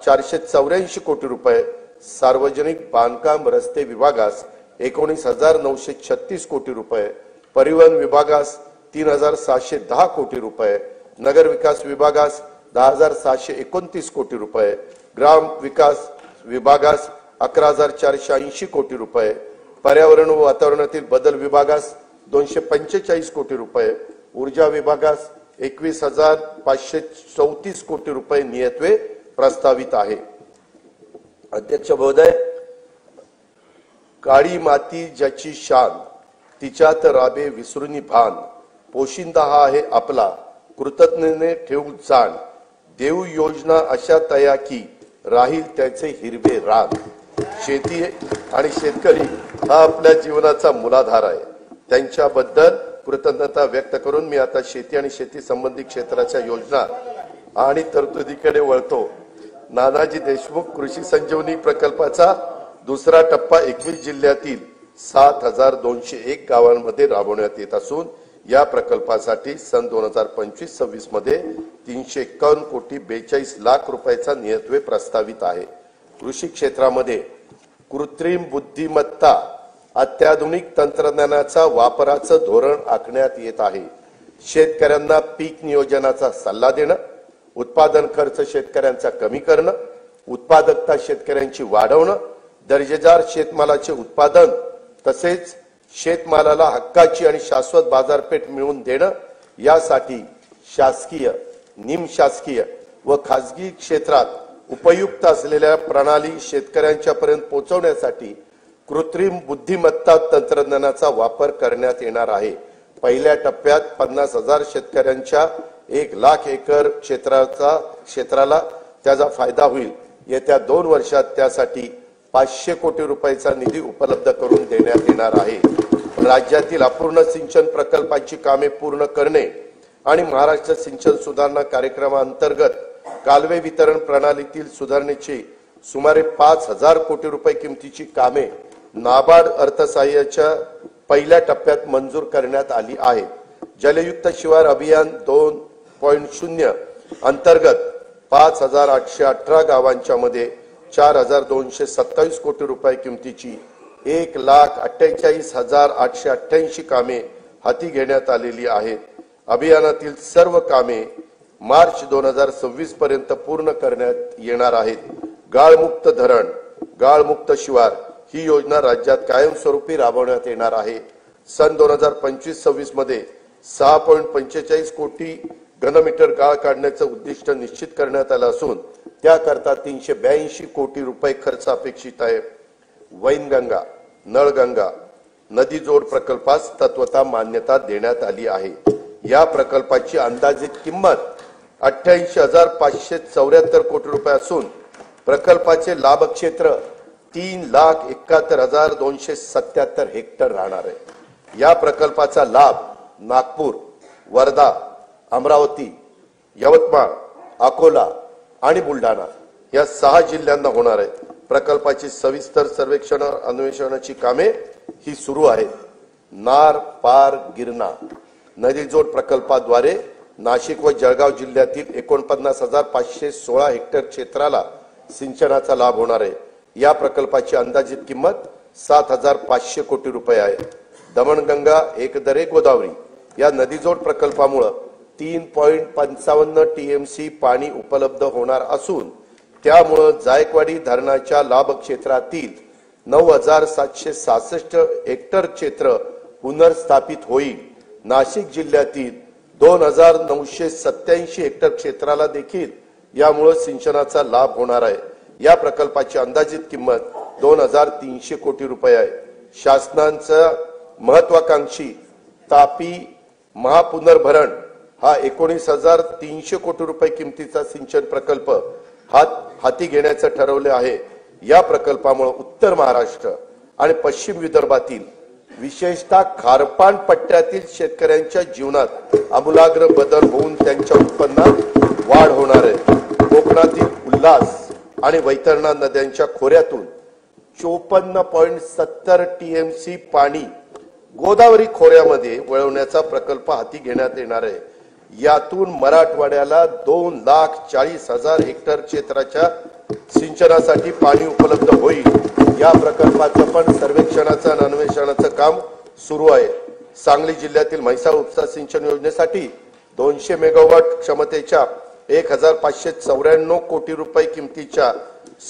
484 कोटी रुपये, सार्वजनिक बांधकाम रस्ते विभागास 19,936 कोटी रुपये, परिवहन विभागास 3,710 कोटी रुपये, नगर विकास विभागास 10,729 कोटी रुपये, ग्राम विकास विभागास 11,480 कोटी रुपये, पर्यावरण व वातावरणातील बदल विभागास 245 कोटी रुपये, ऊर्जा विभागास 21,534 कोटी रुपये नियतवे प्रस्तावित आहे। अध्यक्ष महोदय, काळी माती ज्याची शान तिच्यात राबे विसरुनी भान, पोशिंदा हा आहे आपला कृतज्ञतेने ठेवू जाण, देऊ योजना अशा तया की राहील त्याचे हिरवे रान। शेती आणि शेतकरी हा आपल्या जीवनाचा मूलाधार आहे। त्यांच्याबद्दल कृतज्ञता व्यक्त करून मी आता शेती आणि शेती संबंधी क्षेत्राच्या योजना आणि तरतुदीकडे वळतो। नानाजी देशमुख कृषी संजीवनी प्रकल्पाचा दुसरा टप्पा 21 जिल्ह्यातील 7201 गावांमध्ये राबवण्यात येत असून या प्रकल्पासाठी सन 2025-26 मध्ये 351 कोटी 42 लाख रुपयाचा नियतवे प्रस्तावित आहे। कृषी क्षेत्रामध्ये कृत्रिम बुद्धिमत्ता अत्याधुनिक तंत्रज्ञानाचा वापराचं धोरण आखण्यात येत आहे। शेतकऱ्यांना पीक नियोजनाचा सल्ला देणं, उत्पादन खर्च शेतकऱ्यांचा कमी करणं, उत्पादकता शेतकऱ्यांची वाढवणं, दर्जेदार शेतमालाचे उत्पादन तसेच शेतमालाला हक्काची आणि शाश्वत बाजारपेठ मिळवून देणं यासाठी शासकीय, निमशासकीय व खासगी क्षेत्रात उपयुक्त असलेल्या प्रणाली शेतकऱ्यांच्या पर्यंत पोहोचवण्यासाठी कृत्रिम बुद्धिमत्ता तंत्रज्ञानाचा वापर करण्यात येणार आहे। पहिल्या टप्प्यात 50,000 शेतकऱ्यांच्या 1 लाख एकर क्षेत्राला त्याचा फायदा होईल। येत्या 2 वर्षात त्यासाठी 500 कोटी रुपयाचा निधी उपलब्ध करून देण्यात येणार आहे। राज्यातील अपूर्ण सिंचन प्रकल्पाची कामे पूर्ण करणे आणि महाराष्ट्र सिंचन सुधारणा कार्यक्रमांतर्गत कालवे वितरण प्रणालीतील सुधारणेची सुमारे 5,000 कोटी रुपये किमतीची कामे नाबार्ड अर्थसहाय्याच्या पहिल्या टप्प्यात मंजूर करण्यात आली आहे। जलयुक्त शिवार अभियान 2.0 अंतर्गत 5,818 गावांच्या मध्ये 4,227 कोटी रुपये किमतीची 1,48,888 कामे हाती घेण्यात आलेली आहेत। अभियानातील सर्व कामे मार्च 2026 पर्यंत पूर्ण करण्यात येणार आहेत। गाळमुक्त धरण, गाळमुक्त शिवार ही योजना राज्यात कायमस्वरूपी राबवण्यात येणार आहे। सन 2025-26 मध्ये 6.45 कोटी घनमीटर गाळ काढण्याचं उद्दिष्ट निश्चित करण्यात आलं असून त्याकरता 382 कोटी रुपये खर्च अपेक्षित आहे। वैनगंगा, नळगंगा नदी जोड प्रकल्पास तत्वता मान्यता देण्यात आली आहे। या प्रकल्पाची अंदाजित किंमत 88,574 कोटी रुपये असून प्रकल्पाचे लाभ क्षेत्र 3,71,277 हेक्टर राहणार आहे। या प्रकल्पाचा लाभ नागपूर, वर्धा, अमरावती, यवतमाळ, अकोला आणि बुलढाणा या 6 जिल्ह्यांना होणार आहे। प्रकल्पाची सविस्तर सर्वेक्षण अन्वेषणाची कामे ही सुरू आहेत। नार पार गिरणा नदी जोड प्रकल्पाद्वारे नाशिक व जळगाव जिल्ह्यातील 49,516 हेक्टर क्षेत्राला सिंचनाचा लाभ होणार आहे। या प्रकल्पाची अंदाजित किंमत 7,500 कोटी रुपये आहे। दमणगंगा एकदरे गोदावरी या नदीजोड प्रकल्पामुळे 3.55 टीएमसी पाणी उपलब्ध होणार असून त्यामुळे जायकवाडी धरणाच्या लाभ क्षेत्रातील 9,766 हेक्टर क्षेत्र पुनर्स्थापित होईल। नाशिक जिल्ह्यातील 2,987 हेक्टर क्षेत्राला देखील यामुळे सिंचनाचा लाभ होणार आहे। या प्रकल्पाची अंदाजित किंमत 2,300 कोटी रुपये आहे। शासनाचा महत्वाकांक्षी तापी महापुनर्भरण हा 19,300 कोटी रुपये किमतीचा सिंचन प्रकल्प हाती घेण्याचे ठरवले आहे। या प्रकल्पामुळे उत्तर महाराष्ट्र आणि पश्चिम विदर्भातील विशेषतः खारपान पट्ट्यातील शेतकऱ्यांच्या जीवनात आमूलाग्र बदल होऊन त्यांच्या उत्पन्नात वाढ होणार आहे। कोकणातील उल्हास आणि वैतरणा नद्यांच्या खोऱ्यातून 54.70 टीएमसी पाणी गोदावरी खोऱ्यामध्ये वळवण्याचा प्रकल्प हाती घेण्यात येणार आहे। यातून मराठवाड्याला 2,40,000 हेक्टर क्षेत्राच्या सिंचनासाठी पाणी उपलब्ध होईल। या प्रकल्पाचं पण सर्वेक्षणाचं आणि अन्वेषणाचं काम सुरू आहे। सांगली जिल्ह्यातील म्हैसाळ उपसा सिंचन योजनेसाठी 200 मेगावॉट क्षमतेच्या 1,594 कोटी रुपये किमतीच्या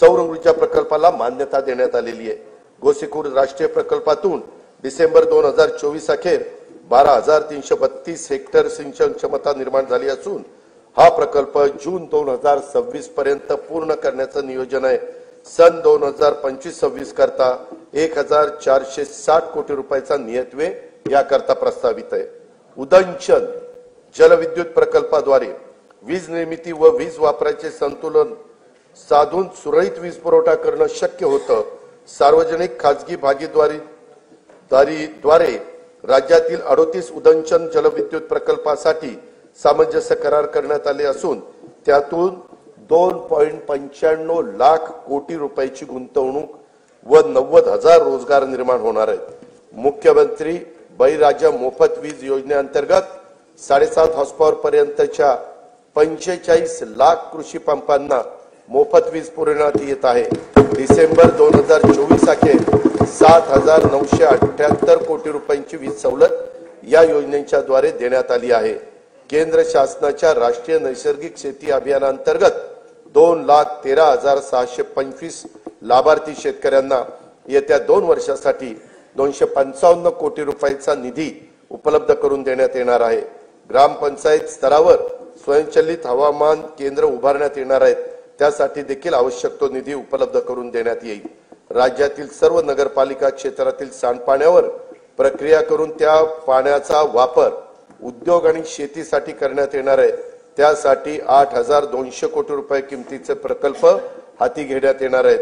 सौर ऊर्जा प्रकल्पाला मान्यता देण्यात आलेली आहे। गोसीखुर्द राष्ट्रीय प्रकल्पातून डिसेंबर 2024 अखेर 12,332 हेक्टर सिंचन क्षमता निर्माण झाली असून हा प्रकल्प जून 2026 पर्यंत पूर्ण करण्याचं नियोजन आहे। सन 2025-26 करता 1,460 कोटी रुपयाचा नियतव्यय याकरता प्रस्तावित आहे। उदंचन जलविद्युत प्रकल्पाद्वारे वीज निर्मिती व वीज वापराचे संतुलन साधून सुरळीत वीज पुरवठा करणं शक्य होतं। सार्वजनिक खासगी भागीदारीद्वारे राज्यातील 38 उदंचन जलविद्युत प्रकल्पासाठी सामंजस्य करार करण्यात आले असून त्यातून 2.95 लाख कोटी रुपयाची गुंतवणूक व 90,000 रोजगार निर्माण होणार आहेत। मुख्यमंत्री बळीराजा मोफत वीज योजनेअंतर्गत 7.5 हॉर्सपॉवर पर्यंतच्या 45 लाख कृषी पंपांना मोफत वीज पुरवण्यात येत आहे। डिसेंबर 2024 अखेर 7,978 कोटी रुपयांची वीज सवलत या योजनेच्या द्वारे देण्यात आली आहे। केंद्र शासनाच्या राष्ट्रीय नैसर्गिक शेती अभियानांतर्गत 2,13,625 लाभार्थी शेतकऱ्यांना येत्या 2 वर्षासाठी 255 कोटी रुपयांचा निधी उपलब्ध करून देण्यात येणार आहे। ग्रामपंचायत स्तरावर स्वयंचलित हवामान केंद्र उभारण्यात येणार आहेत। त्यासाठी देखील आवश्यक तो निधी उपलब्ध करून देण्यात येईल। राज्यातील सर्व नगरपालिका क्षेत्रातील सांडपाण्यावर प्रक्रिया करून त्या पाण्याचा वापर उद्योग आणि शेतीसाठी करण्यात येणार आहे। त्यासाठी 8,200 कोटी रुपये किमतीचे प्रकल्प हाती घेण्यात येणार आहेत।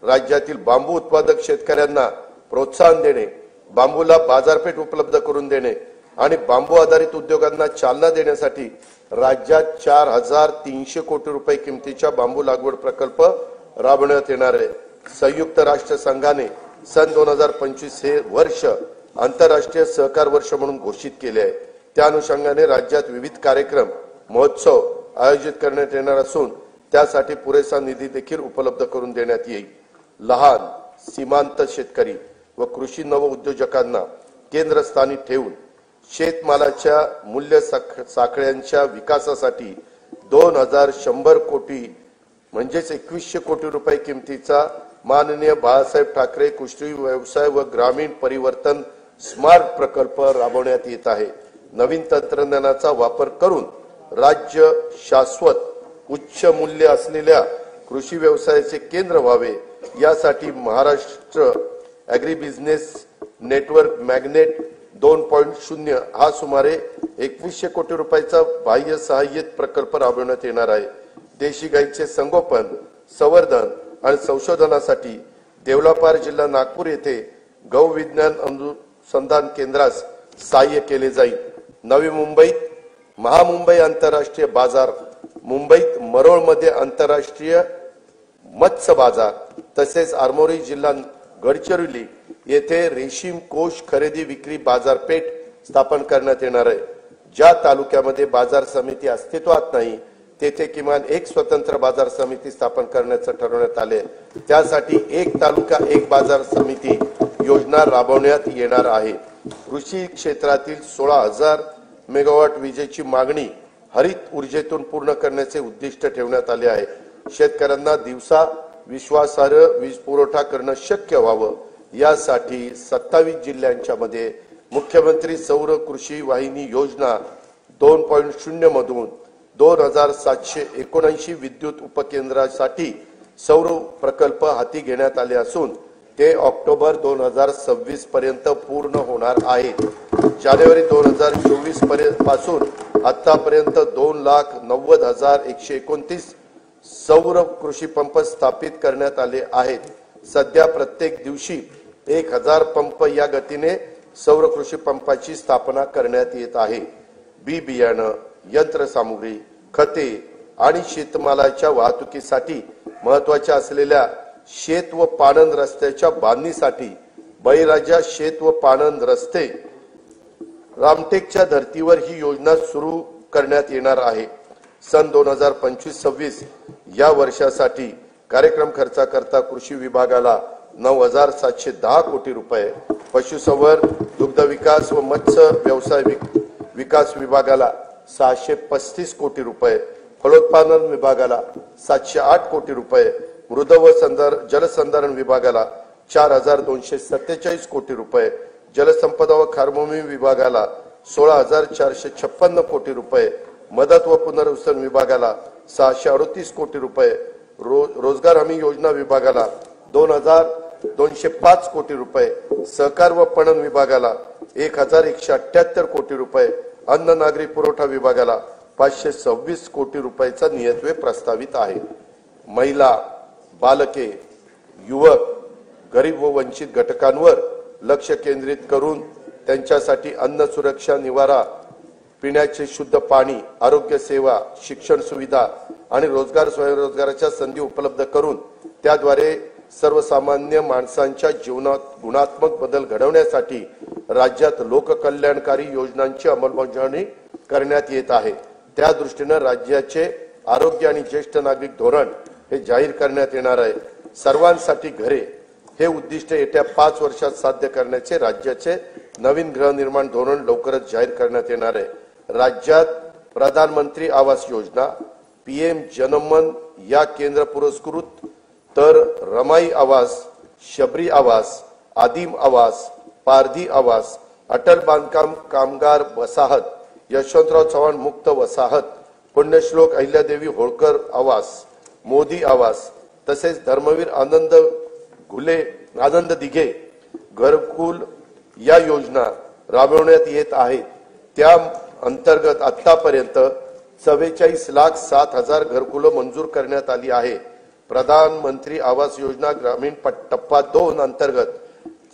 राज्यातील बांबू उत्पादक शेतकऱ्यांना प्रोत्साहन देणे, बांबूला बाजारपेठ उपलब्ध करून देणे आणि बांबू आधारित उद्योगांना चालना देण्यासाठी राज्यात 4,300 कोटी रुपये किमतीच्या बांबू लागवड प्रकल्प राबवण्यात येणार आहे। संयुक्त राष्ट्र संघाने सन 2025 हे वर्ष आंतरराष्ट्रीय सहकार वर्ष म्हणून घोषित केले आहे। त्या अनुषंगाने राज्यात विविध कार्यक्रम महोत्सव आयोजित करण्यात येणार असून त्यासाठी पुरेसा निधी देखील उपलब्ध करून देण्यात येईल। लहान सीमांत शेतकरी व कृषी नव उद्योजकांना केंद्रस्थानी ठेवून शेतमालाच्या मूल्य साखळ्यांच्या विकासासाठी 2,100 कोटी म्हणजेच 2100 कोटी रुपये किमतीचा माननीय बाळासाहेब ठाकरे कृषी व्यवसाय व ग्रामीण परिवर्तन स्मार्ट प्रकल्प राबवण्यात येत आहे। नवीन तंत्रज्ञानाचा वापर करून राज्य शाश्वत उच्च मूल्य असलेल्या कृषी व्यवसायाचे केंद्र व्हावे यासाठी Maharashtra agri business network magnet 2.0 हा सुमारे 2100 कोटी रुपयाचा बाह्य सहाय्यित प्रकल्प राबवण्यात येणार आहे। देशी गाईचे संगोपन, संवर्धन आणि संशोधनासाठी देवलापार जिल्हा नागपूर येथे गौ विज्ञान अनुसंधान केंद्रास सहाय्य केले जाईल। नवी मुंबईत महामुंबई आंतरराष्ट्रीय बाजार, मुंबईत मरोळमध्ये आंतरराष्ट्रीय मत्स्य बाजार तसेच आरमोरी जिल्हा गडचिरोली येथे रेशीम कोष खरेदी विक्री बाजारपेठ स्थापन करण्यात येणार आहे। ज्या तालुक्यामध्ये बाजार समिती अस्तित्वात नाही तेथे किमान एक स्वतंत्र बाजार समिती स्थापन करण्याचे ठरवण्यात आले। त्यासाठी एक तालुका एक बाजार समिती योजना राबवण्यात येणार आहे। कृषी क्षेत्रातील 16,000 मेगावॉट विजेची मागणी हरित ऊर्जेतून पूर्ण करण्याचे उद्दिष्ट ठेवण्यात आले आहे। शेतकऱ्यांना दिवसा विश्वासार्ह वीज पुरवठा करणं शक्य व्हावं यासाठी 27 जिल्ह्यांच्या मध्ये मुख्यमंत्री सौर कृषी वाहिनी योजना 2.0 मधून 2779 विद्युत उपकेंद्रासाठी सौर प्रकल्प हाती घेण्यात आले असून ते ऑक्टोबर 2026 पर्यंत पूर्ण होणार आहेत। जानेवारी 2024 पासून आतापर्यंत 2,90,129 सौर कृषी पंप स्थापित करण्यात आले आहेत। सध्या प्रत्येक दिवशी 1000 पंप या गतीने सौर कृषी पंपाची स्थापना करण्यात येत आहे। बी बियाणं, यंत्रसामुग्री, खते आणि शेतमालाच्या वाहतुकीसाठी महत्त्वाच्या असलेल्या शेत व पाणंद रस्त्याच्या बांधणीसाठी बळीराजा शेत व पाणंद रस्ते रामटेकच्या धर्तीवर ही योजना सुरू करण्यात येणार आहे। सन 2025-26 या वर्षासाठी कार्यक्रम खर्चाकरता कृषी विभागाला 9,710 कोटी रुपये, पशुसंवर्धन, दुग्ध विकास व मत्स्य व्यवसाय विकास विभागाला 635 कोटी रुपये, फलोत्पादन विभागाला 708 कोटी रुपये, मृद व जलसंधारण विभागाला 4,247 कोटी रुपये, जलसंपदा व खारभूमी विभागाला 16,456 कोटी रुपये, मदत व पुनर्वसन विभागाला 638 कोटी रुपये, रोजगार हमी योजना विभागाला 2,205 कोटी रुपये, सहकार व पणन विभागाला 1,178 कोटी रुपये, अन्न नागरी पुरवठा विभागाला 526 कोटी रुपयाचा नियतव्यय प्रस्तावित आहे। महिला, बालके, युवक, गरीब व वंचित घटकांवर लक्ष केंद्रित करून त्यांच्यासाठी अन्न सुरक्षा, निवारा, पिण्याचे शुद्ध पाणी, आरोग्य सेवा, शिक्षण सुविधा आणि रोजगार स्वयंरोजगाराच्या संधी उपलब्ध करून त्याद्वारे सर्वसामान्य माणसांच्या जीवनात गुणात्मक बदल घडवण्यासाठी राज्यात लोककल्याणकारी योजनांची अंमलबजावणी करण्यात येत आहे। त्या दृष्टीने राज्याचे आरोग्य आणि ज्येष्ठ नागरिक धोरण हे जाहीर करण्यात येणार आहे। सर्वांसाठी घरे हे उद्दिष्ट येत्या 5 वर्षात साध्य करण्याचे राज्याचे नवीन गृहनिर्माण धोरण लवकरच जाहीर करण्यात येणार आहे। राज्यात प्रधानमंत्री आवास योजना, पीएम जनमन या केंद्र पुरस्कृत तर रमाई आवास, शबरी आवास, आदिम आवास, पारधी आवास, अटल बांधकाम कामगार वसाहत, यशवंतराव चव्हाण मुक्त वसाहत, पुण्यश्लोक अहिल्यादेवी होळकर आवास, मोदी आवास तसेच धर्मवीर आनंद दिघे घरकुल या योजना राबवण्यात येत आहेत। त्या अंतर्गत आतापर्यंत 44,07,000 घरकुलं मंजूर करण्यात आली आहे। प्रधानमंत्री आवास योजना ग्रामीण टप्पा 2 अंतर्गत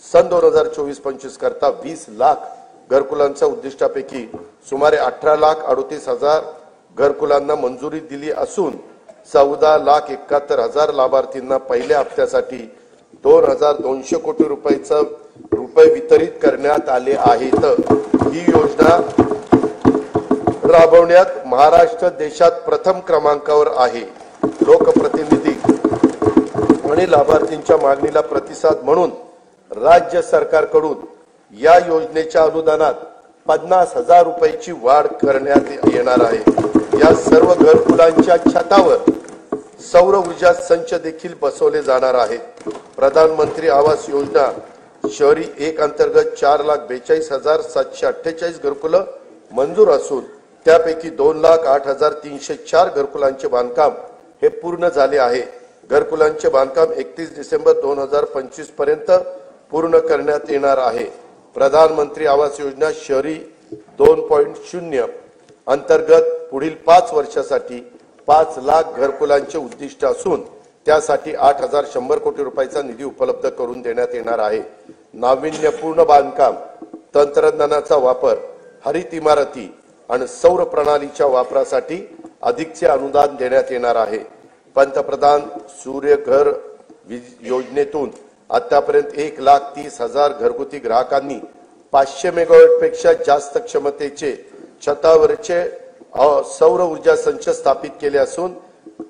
सन 2024-25 करता 20 लाख घरकुलांच्या उद्दिष्टापैकी सुमारे 18,38,000 घरकुलांना मंजुरी दिली असून 14,71,000 लाभार्थींना पहिल्या हप्त्यासाठी 2,200 कोटी रुपये वितरित करण्यात आले आहेत। ही योजना राबवण्यात महाराष्ट्र देशात प्रथम क्रमांकावर आहे। लोकप्रतिनिधी आणि लाभार्थींच्या मागणीला प्रतिसाद म्हणून राज्य सरकारकडून या योजनेच्या अनुदानात 50,000 रुपयाची वाढ करण्यात येणार आहे। या सर्व घरकुलांच्या छतावर सौर ऊर्जा संच देखील बसवले जाणार आहेत। प्रधानमंत्री आवास योजना शहरी 1 अंतर्गत 4,42,748 घरकुलं मंजूर असून त्यापैकी 2,08,304 घरकुलांचे बांधकाम हे पूर्ण झाले आहे। घरकुलांचे बांधकाम 31 डिसेंबर 2025 पर्यंत पूर्ण करण्यात येणार आहे। प्रधानमंत्री आवास योजना शहरी 2.0 अंतर्गत पुढील 5 वर्षासाठी 5 लाख घरकुलांचे उद्दिष्ट असून त्यासाठी 8,100 कोटी रुपयाचा निधी उपलब्ध करून देण्यात येणार आहे। नाविन्यपूर्ण बांधकाम, तंत्रज्ञानाचा वापर, हरित इमारती आणि सौर प्रणालीच्या वापरासाठी अधिकचे अनुदान देण्यात येणार आहे। पंतप्रधान सूर्यघर योजनेतून आतापर्यंत 1,30,000 घरगुती ग्राहकांनी 500 मेगावॉट पेक्षा जास्त क्षमतेचे छतावरचे सौर ऊर्जा संच स्थापित केले असून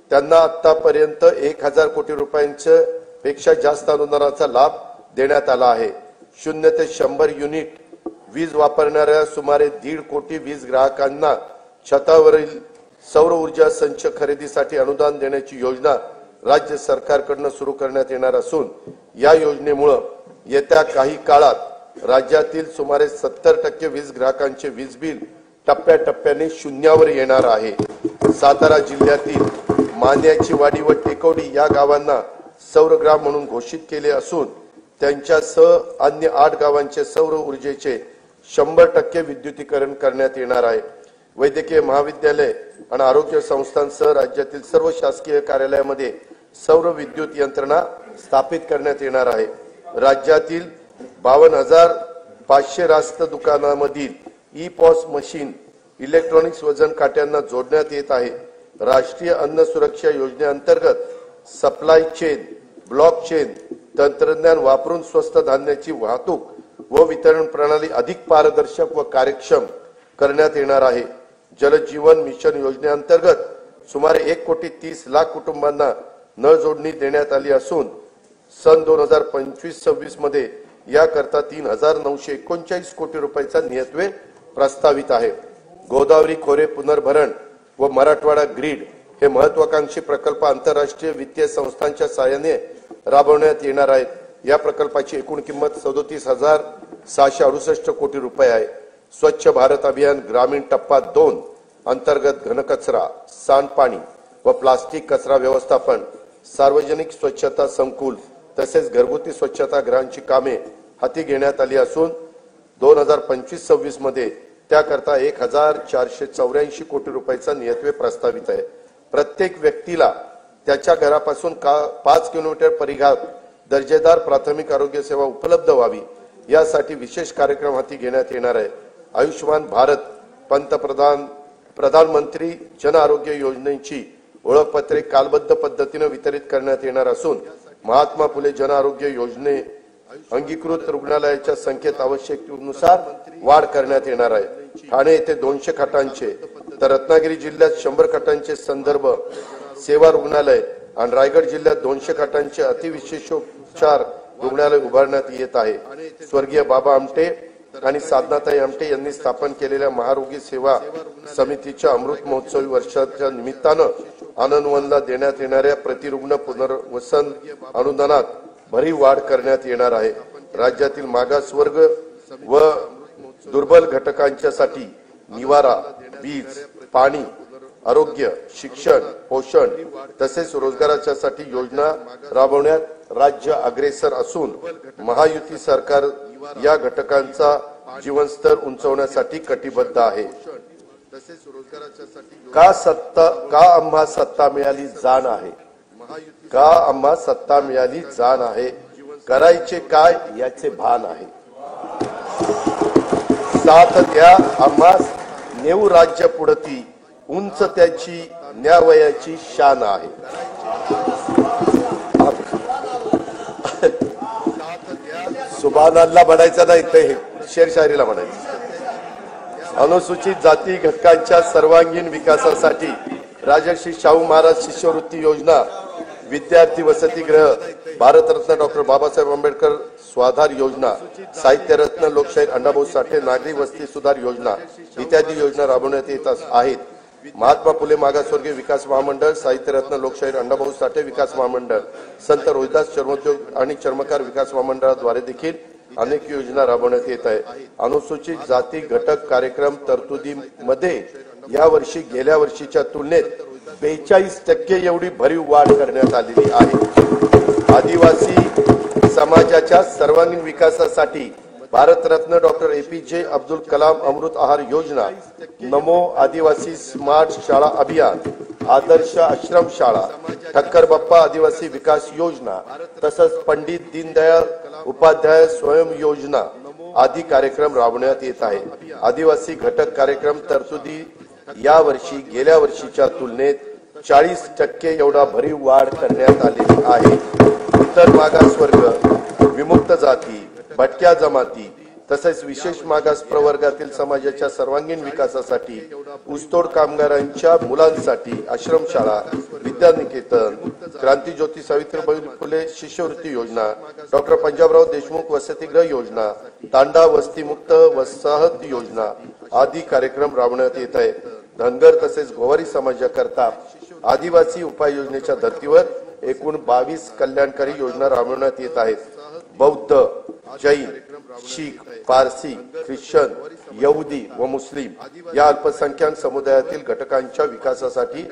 त्यांना आतापर्यंत 1,000 कोटी रुपयांचे पेक्षा जास्त अनुदानाचा लाभ देण्यात आला आहे। 0 ते 100 युनिट वीज वापरणाऱ्या सुमारे 1.5 कोटी वीज ग्राहकांना छतावरील सौर ऊर्जा संच खरेदीसाठी अनुदान देण्याची योजना राज्य सरकारकडून सुरू करण्यात येणार असून या योजनेमुळे येत्या काही काळात राज्यातील सुमारे 70% वीज ग्राहकांचे वीज बिल टप्प्याटप्प्याने शून्यावर येणार आहे। सातारा जिल्ह्यातील मान्याची वाडी व टेकवडी या गावांना सौरग्राम म्हणून घोषित केले असून त्यांच्यासह अन्य 8 गावांचे सौर ऊर्जेचे 100% विद्युतीकरण करण्यात येणार आहे। वैद्यकीय महाविद्यालय आणि आरोग्य संस्थांसह राज्यातील सर्व शासकीय कार्यालयामध्ये सौर विद्युत यंत्रणा स्थापित करण्यात येणार आहे। राज्यातील 52,500 रास्त दुकानांमधील ई-पॉस मशीन इलेक्ट्रॉनिक्स वजन काट्यांना जोडण्यात येत आहे। राष्ट्रीय अन्न सुरक्षा योजनेअंतर्गत सप्लाय चेन ब्लॉक चेन तंत्रज्ञान वापरून स्वस्त धान्याची वाहतूक व वितरण प्रणाली अधिक पारदर्शक व कार्यक्षम करण्यात येणार आहे। जल जीवन मिशन योजनेअंतर्गत सुमारे 1,30,00,000 कुटुंबांना नळ जोडणी देण्यात आली असून सन 2025-26 मध्ये याकरता 3,939 कोटी रुपयांचा नियतवेळ प्रस्तावित आहे। गोदावरी खोरे पुनर्भरण व मराठवाडा ग्रीड हे महत्वाकांक्षी प्रकल्प आंतरराष्ट्रीय वित्तीय संस्थांच्या सहाय्याने राबवण्यात येणार आहेत। या प्रकल्पाची एकूण किंमत 37,668 कोटी रुपये आहे। स्वच्छ भारत अभियान ग्रामीण टप्पा 2 अंतर्गत घनकचरा, सांडपाणी व प्लास्टिक कचरा व्यवस्थापन, सार्वजनिक स्वच्छता संकुल तसेच घरगुती स्वच्छता गृहांची कामे हाती घेण्यात आली असून 2025-26 मध्ये त्याकरता 1,484 कोटी रुपयांचा नियतवेळ प्रस्तावित आहे। प्रत्येक व्यक्तीला त्याच्या घरापासून 5 किलोमीटर परिघात दर्जेदार प्राथमिक आरोग्य सेवा उपलब्ध व्हावी यासाठी विशेष कार्यक्रम हाती घेण्यात येणार आहे। आयुष्मान भारत प्रधानमंत्री जन आरोग्य योजनेची ओळखपत्रे कालबद्ध पद्धतीने वितरित करण्यात येणार असून महात्मा फुले जन आरोग्य योजने अंगीकृत रुग्णालयाच्या संख्येत आवश्यकतेनुसार वाढ करण्यात येणार आहे। ठाणे येथे 200 खाटांचे तर रत्नागिरी जिल्ह्यात 100 खाटांचे संदर्भ सेवा रुग्णालय आणि रायगड जिल्ह्यात 200 खाटांचे अतिविशेषोपचार रुग्णालय उभारण्यात येत आहे। स्वर्गीय बाबा आमटे आणि साधनाताई आमटे यांनी स्थापन केलेल्या महारोगी सेवा समितीच्या अमृत महोत्सवी वर्षाच्या निमित्तानं आनंदवनला देण्यात येणाऱ्या प्रतिरुग्ण पुनर्वसन अनुदानात भरीव वाढ करण्यात येणार आहे। राज्यातील मागासवर्ग व दुर्बल घटकांच्यासाठी निवारा, वीज, पाणी, आरोग्य, शिक्षण, पोषण तसेच रोजगाराच्यासाठी योजना राबवण्यात राज्य अग्रेसर असून महायुती सरकार या घटकांचा जीवनस्तर उंचावण्यासाठी कटिबद्ध आहे। का आम्हा सत्ता मिळाली जाण आहे, का आम्हा सत्ता मिळाली जाण आहे, करायचे काय याचे भान आहे। साथ द्या आम्हास नेऊ राज्य पुढती, उंच त्याची न्यावयाची शान आहे। सुभान अल्लाह म्हणायचं नाही ते शेरशायरीला म्हणायचं। अनुसूचित जाती घटकांच्या सर्वांगीण विकासासाठी राजर्षी शाहू महाराज शिष्यवृत्ती योजना, विद्यार्थी वसतिगृह, भारतरत्न डॉक्टर बाबासाहेब आंबेडकर स्वाधार योजना, साहित्यरत्न लोकशाहीर अण्णाभाऊ साठे नागरी वस्ती सुधार योजना इत्यादी योजना राबवण्यात येत आहेत। महात्मा फुले मागासवर्गीय विकास महामंडळ, साहित्यरत्न लोकशाहीर अण्णाभाऊ साठे विकास महामंडळ, संत रोहिदास चर्मोद्योग आणि चर्मकार विकास महामंडळाद्वारे देखील अनेक योजना राबवण्यात येत आहे। अनुसूचित जाती घटक कार्यक्रम तरतुदीमध्ये यावर्षी गेल्या वर्षीच्या तुलनेत 42% एवढी भरीव वाढ करण्यात आलेली आहे। आदिवासी समाजाच्या सर्वांगीण विकासासाठी भारतरत्न डॉक्टर APJ अब्दुल कलाम अमृत आहार योजना, नमो आदिवासी स्मार्ट शाळा अभियान, आदर्श आश्रम शाळा, ठक्कर बाप्पा आदिवासी विकास योजना तसंच पंडित दीनदयाळ उपाध्याय स्वयं योजना आदी कार्यक्रम राबवण्यात येत आहे। आदिवासी घटक कार्यक्रम तरतुदी या वर्षी गेल्या वर्षीच्या तुलनेत 40% एवढा भरीव वाढ करण्यात आलेली आहे। इतर मागासवर्ग, विमुक्त जाती, भटक्या जमाती तसेच विशेष मागास प्रवर्गातील समाजाच्या सर्वांगीण विकासासाठी ऊसतोड कामगारांच्या मुलांसाठी आश्रमशाळा, विद्यानिकेतन, क्रांतिज्योती सावित्रीबाई फुले शिष्यवृत्ती योजना, डॉक्टर पंजाबराव देशमुख वसतिगृह योजना, तांडा वस्तीमुक्त वसाहत योजना आदी कार्यक्रम राबवण्यात येत आहे। धनगर तसेच गोवारी समाजाकरता आदिवासी उपाययोजनेच्या धर्तीवर एकूण 22 कल्याणकारी योजना राबवण्यात येत आहेत. बौद्ध, जैन, शीख, पारसी, ख्रिश्चन, यहुदी व मुस्लिम या अल्पसंख्याक समुदायातील घटकांच्या विकासासाठी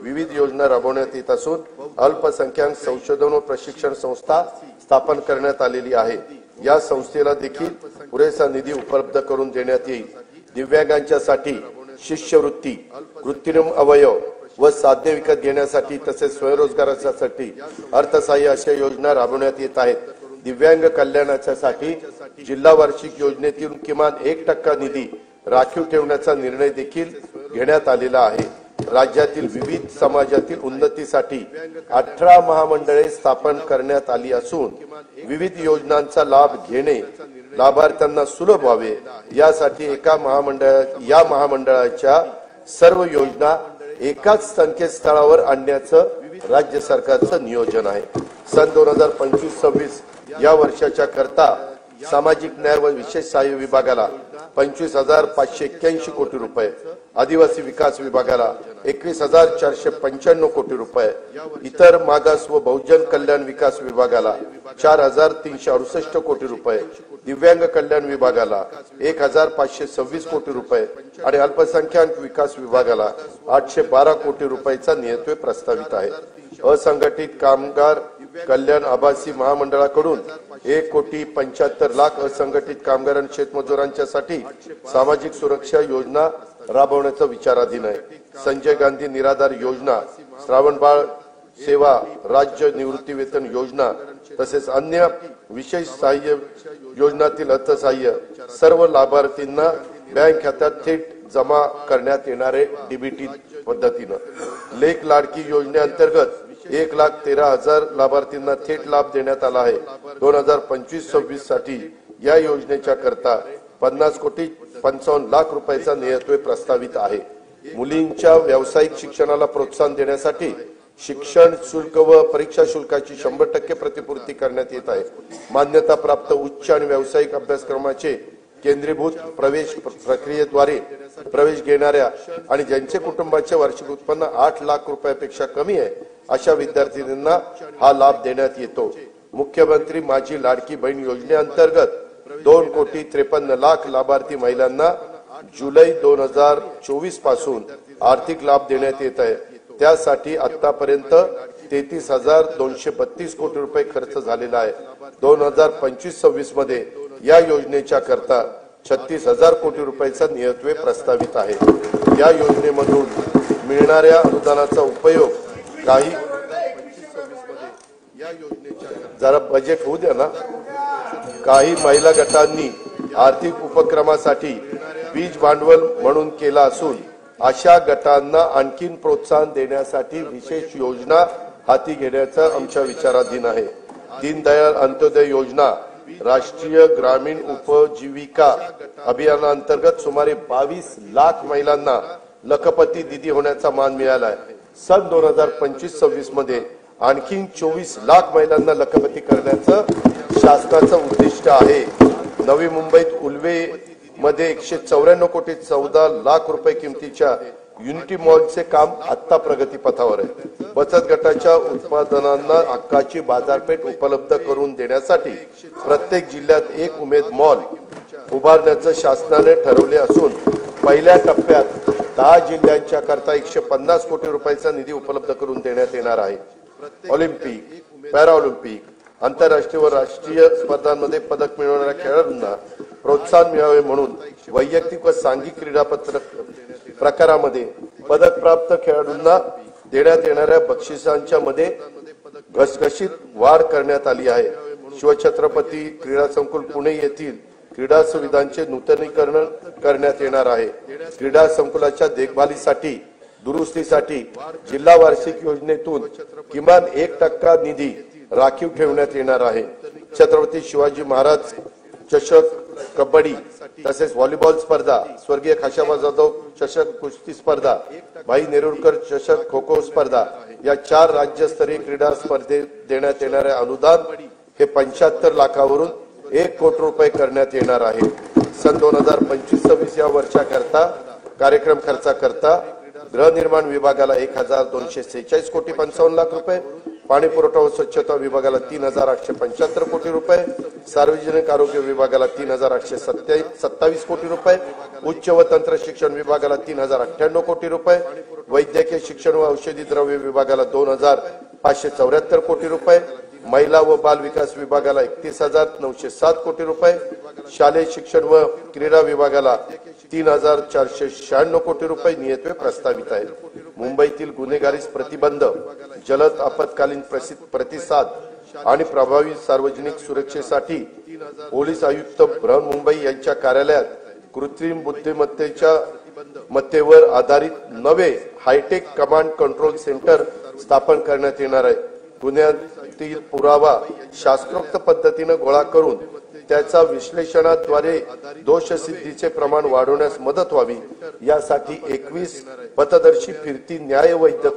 विविध योजना राबवण्यात येत असून अल्पसंख्याक संशोधन व प्रशिक्षण संस्था स्थापन करण्यात आलेली आहे. या संस्थेला देखील पुरेसा निधी उपलब्ध करून देण्यात येईल. दिव्यांगांच्यासाठी शिष्यवृत्ती, कृत्रिम अवयव व साध्य विकत घेण्यासाठी तसेच स्वयंरोजगारासाठी अर्थसहाय्य अशा योजना राबवण्यात येत आहेत. दिव्यांग कल्याणासाठी जिल्हा वार्षिक योजनेतून किमान 1% निधी राखीव ठेवण्याचा निर्णय देखील घेण्यात आलेला आहे. राज्यातील विविध समाजातील उन्नतीसाठी 18 महामंडळे स्थापन करण्यात आली असून विविध योजनांचा लाभ घेणे लाभार्थ्यांना सुलभ व्हावे यासाठी या महामंडळाच्या सर्व योजना एकाच संकेतस्थळावर आणण्याचं राज्य सरकारचं नियोजन आहे. सन 2025-26 या वर्षाच्या करता सामाजिक न्याय व विशेष सहाय्य विभागाला 25,581 कोटी रुपये, आदिवासी विकास विभागाला 21,495 कोटी रुपये, इतर मागास व बहुजन कल्याण विकास विभागाला 4,368 कोटी रुपये, दिव्यांग कल्याण विभागाला 1,526 कोटी रुपये आणि अल्पसंख्याक विकास विभागाला 812 कोटी रुपयाचा नियतव्य प्रस्तावित आहे. असंघटित कामगार कल्याण आभासी महामंडळाकडून 1,75,00,000 असंघटित कामगार आणि शेतमजुरांच्यासाठी सामाजिक सुरक्षा योजना राबवण्याचा विचाराधीन आहे. संजय गांधी निराधार योजना, श्रावणबाळ सेवा, राज्य निवृत्ती वेतन योजना तसेच अन्य विशेष सहाय्य योजनातील अर्थसहाय्य सर्व लाभार्थींना बँक खात्यात थेट जमा करण्यात येणारे डीबीटी पद्धतीने. लेख लाडकी योजनेअंतर्गत 1,13,000 लाभार्थींना थेट लाभ देण्यात आला आहे. 2025-26 साठी या योजनेच्या करता 50,55,00,000 रुपयाचा नियतव्य प्रस्तावित आहे. मुलींच्या व्यावसायिक शिक्षणाला प्रोत्साहन देण्यासाठी शिक्षण शुल्क व परीक्षा शुल्काची 100% प्रतिपूर्ती करण्यात येत आहे. मान्यता प्राप्त उच्च आणि व्यावसायिक अभ्यासक्रमाचे केंद्रीभूत प्रवेश प्रक्रियेद्वारे प्रवेश घेणाऱ्या आणि ज्यांचे कुटुंबाचे वार्षिक उत्पन्न 8 लाख रुपयापेक्षा कमी आहे अशा विद्यार्थ्यांना हा लाभ देण्यात येतो. मुख्यमंत्री माझी लाडकी बहीण योजनेअंतर्गत 2,53,00,000 लाभार्थी महिलांना जुलै 2024 पासून आर्थिक लाभ देण्यात येत आहे. त्यासाठी आतापर्यंत 33,232 कोटी रुपये खर्च झालेला आहे. 2025-26 मध्ये या योजनेच्या करता 36,000 कोटी रुपयाचा नियतव्य प्रस्तावित आहे. या योजनेमधून मिळणाऱ्या अनुदानाचा उपयोग काही जरा बजेट होऊ द्या ना. काही महिला गटांनी आर्थिक उपक्रमासाठी बीज भांडवल म्हणून केला असून अशा गटांना आणखीन प्रोत्साहन देण्यासाठी विशेष योजना हाती घेण्याचा आमच्या विचाराधीन आहे. दीनदयाळ अंत्योदय योजना राष्ट्रीय ग्रामीण उपजीविका अभियानाअंतर्गत सुमारे 22 लाख महिलांना लखपती दीदी होण्याचा मान मिळाला आहे. सन 2025-26 मध्ये आणखी 24 लाख महिलांना लखपती करण्याचं शासनाचं उद्दिष्ट आहे. नवी मुंबईत उल्वे मध्ये 194 कोटी 14 लाख रुपये किमतीच्या युनिटी मॉलचे काम आता प्रगतीपथावर आहे. बचत गटाच्या उत्पादनांना हक्काची बाजारपेठ उपलब्ध करून देण्यासाठी प्रत्येक जिल्ह्यात एक उमेद मॉल उभारण्याचं शासनाने ठरवले असून पहिल्या टप्प्यात 10 जिल्ह्यांच्या करता 150 कोटी रुपयाचा निधी उपलब्ध करून देण्यात येणार आहे. ऑलिम्पिक, पॅराऑलिम्पिक, आंतरराष्ट्रीय व राष्ट्रीय स्पर्धांमध्ये पदक मिळवणाऱ्या खेळाडूंना प्रोत्साहन मिळावे म्हणून वैयक्तिक व सांघिक क्रीडा प्रकारामध्ये पदक प्राप्त खेळाडूंना देण्यात येणाऱ्या बक्षिसांच्या मध्ये घसघशीत वाढ करण्यात आली आहे. शिवछत्रपती क्रीडा संकुल पुणे येथील क्रीडा सुविधांचे नूतनीकरण करण्यात येणार आहे. क्रीडा संकुलाच्या देखभालीसाठी दुरुस्तीसाठी जिल्हा वार्षिक योजनेतून किमान 1% निधी राखीव ठेवण्यात येणार आहे. छत्रपती शिवाजी महाराज चषक कबड्डी तसेच व्हॉलीबॉल स्पर्धा, स्वर्गीय खाशाबा जाधव चषक कुस्ती स्पर्धा, भाई नेरुरकर चषक खो खो स्पर्धा या 4 राज्यस्तरीय क्रीडा स्पर्धेत देण्यात येणारे अनुदान हे 75 लाखावरून 1 कोटी रुपये करण्यात येणार आहे. सन 2025-26 या वर्षाकरता कार्यक्रम खर्चाकरता गृहनिर्माण विभागाला 1246 कोटी 55 लाख रुपये, पाणी पुरवठा व स्वच्छता विभागाला 3875 कोटी रुपये, सार्वजनिक आरोग्य विभागाला 3827 कोटी रुपये, उच्च व तंत्र शिक्षण विभागाला 3098 कोटी रुपये, वैद्यकीय शिक्षण व औषधी द्रव्य विभागाला 2574 कोटी रुपये, महिला व बाल विकास विभागाला 31,907 कोटी रुपये, शालेय शिक्षण व क्रीडा विभागाला 3,496 कोटी रुपये नियतवे प्रस्तावित आहेत. मुंबईतील गुन्हेगारीस प्रतिबंध, जलद आपत्कालीन प्रतिसाद आणि प्रभावी सार्वजनिक सुरक्षेसाठी पोलीस आयुक्त बृहन्मुंबई यांच्या कार्यालयात कृत्रिम बुद्धिमत्तेवर आधारित नवे हायटेक कमांड कंट्रोल सेंटर स्थापन करण्यात येणार आहे. गुन्ह्यातील पुरावा शास्त्रोक्त पद्धतीने गोळा करून त्याचा विश्लेषणाद्वारे दोषसिद्धीचे प्रमाण वाढवण्यास मदत व्हावी यासाठी 21 पथदर्शी फिरती न्यायवैद्यक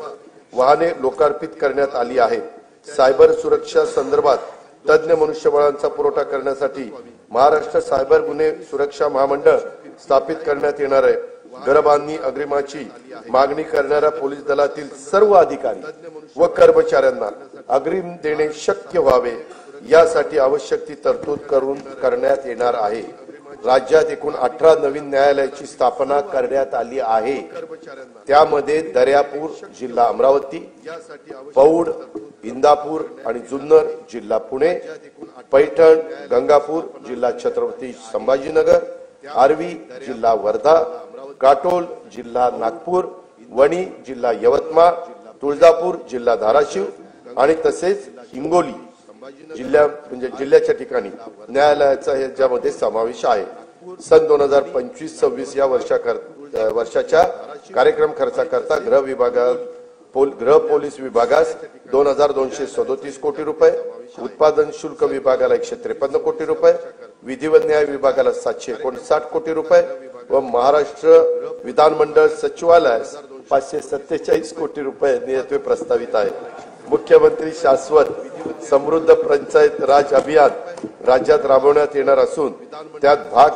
वाहने लोकार्पित करण्यात आली आहेत. सायबर सुरक्षा संदर्भात तज्ञ मनुष्यबळांचा पुरवठा करण्यासाठी महाराष्ट्र सायबर गुन्हे सुरक्षा महामंडळ स्थापित करण्यात येणार आहे. घरबांधणी अग्रिमाची मागणी करणाऱ्या पोलीस दलातील सर्व अधिकारी व कर्मचाऱ्यांना अग्रिम देणे शक्य व्हावे यासाठी आवश्यक ती तरतूद करण्यात येणार आहे. राज्यात एकूण 18 नवीन न्यायालयाची स्थापना करण्यात आली आहे. त्यामध्ये दर्यापूर जिल्हा अमरावती, पौड, इंदापूर आणि जुन्नर जिल्हा पुणे, पैठण, गंगापूर जिल्हा छत्रपती संभाजीनगर, आर्वी जिल्हा वर्धा, काटोल जिल्हा नागपूर, वणी जिल्हा यवतमाळ, तुळजापूर जिल्हा धाराशिव आणि तसेच हिंगोली जिल्ह्याच्या ठिकाणी न्यायालयाचा याच्यामध्ये समावेश आहे. सन 2025-26 या वर्षाच्या कार्यक्रम खर्चाकरता गृह पोलीस विभागास 2,237 कोटी रुपये, उत्पादन शुल्क विभागाला 153 कोटी रुपये, विधी व न्याय विभागाला 759 कोटी रुपये व महाराष्ट्र विधानमंडळ सचिवालयास 547 कोटी रुपये नियतवे प्रस्तावित आहे. मुख्यमंत्री शाश्वत समृद्ध पंचायत राज अभियान राज्यात राबवण्यात येणार असून त्यात भाग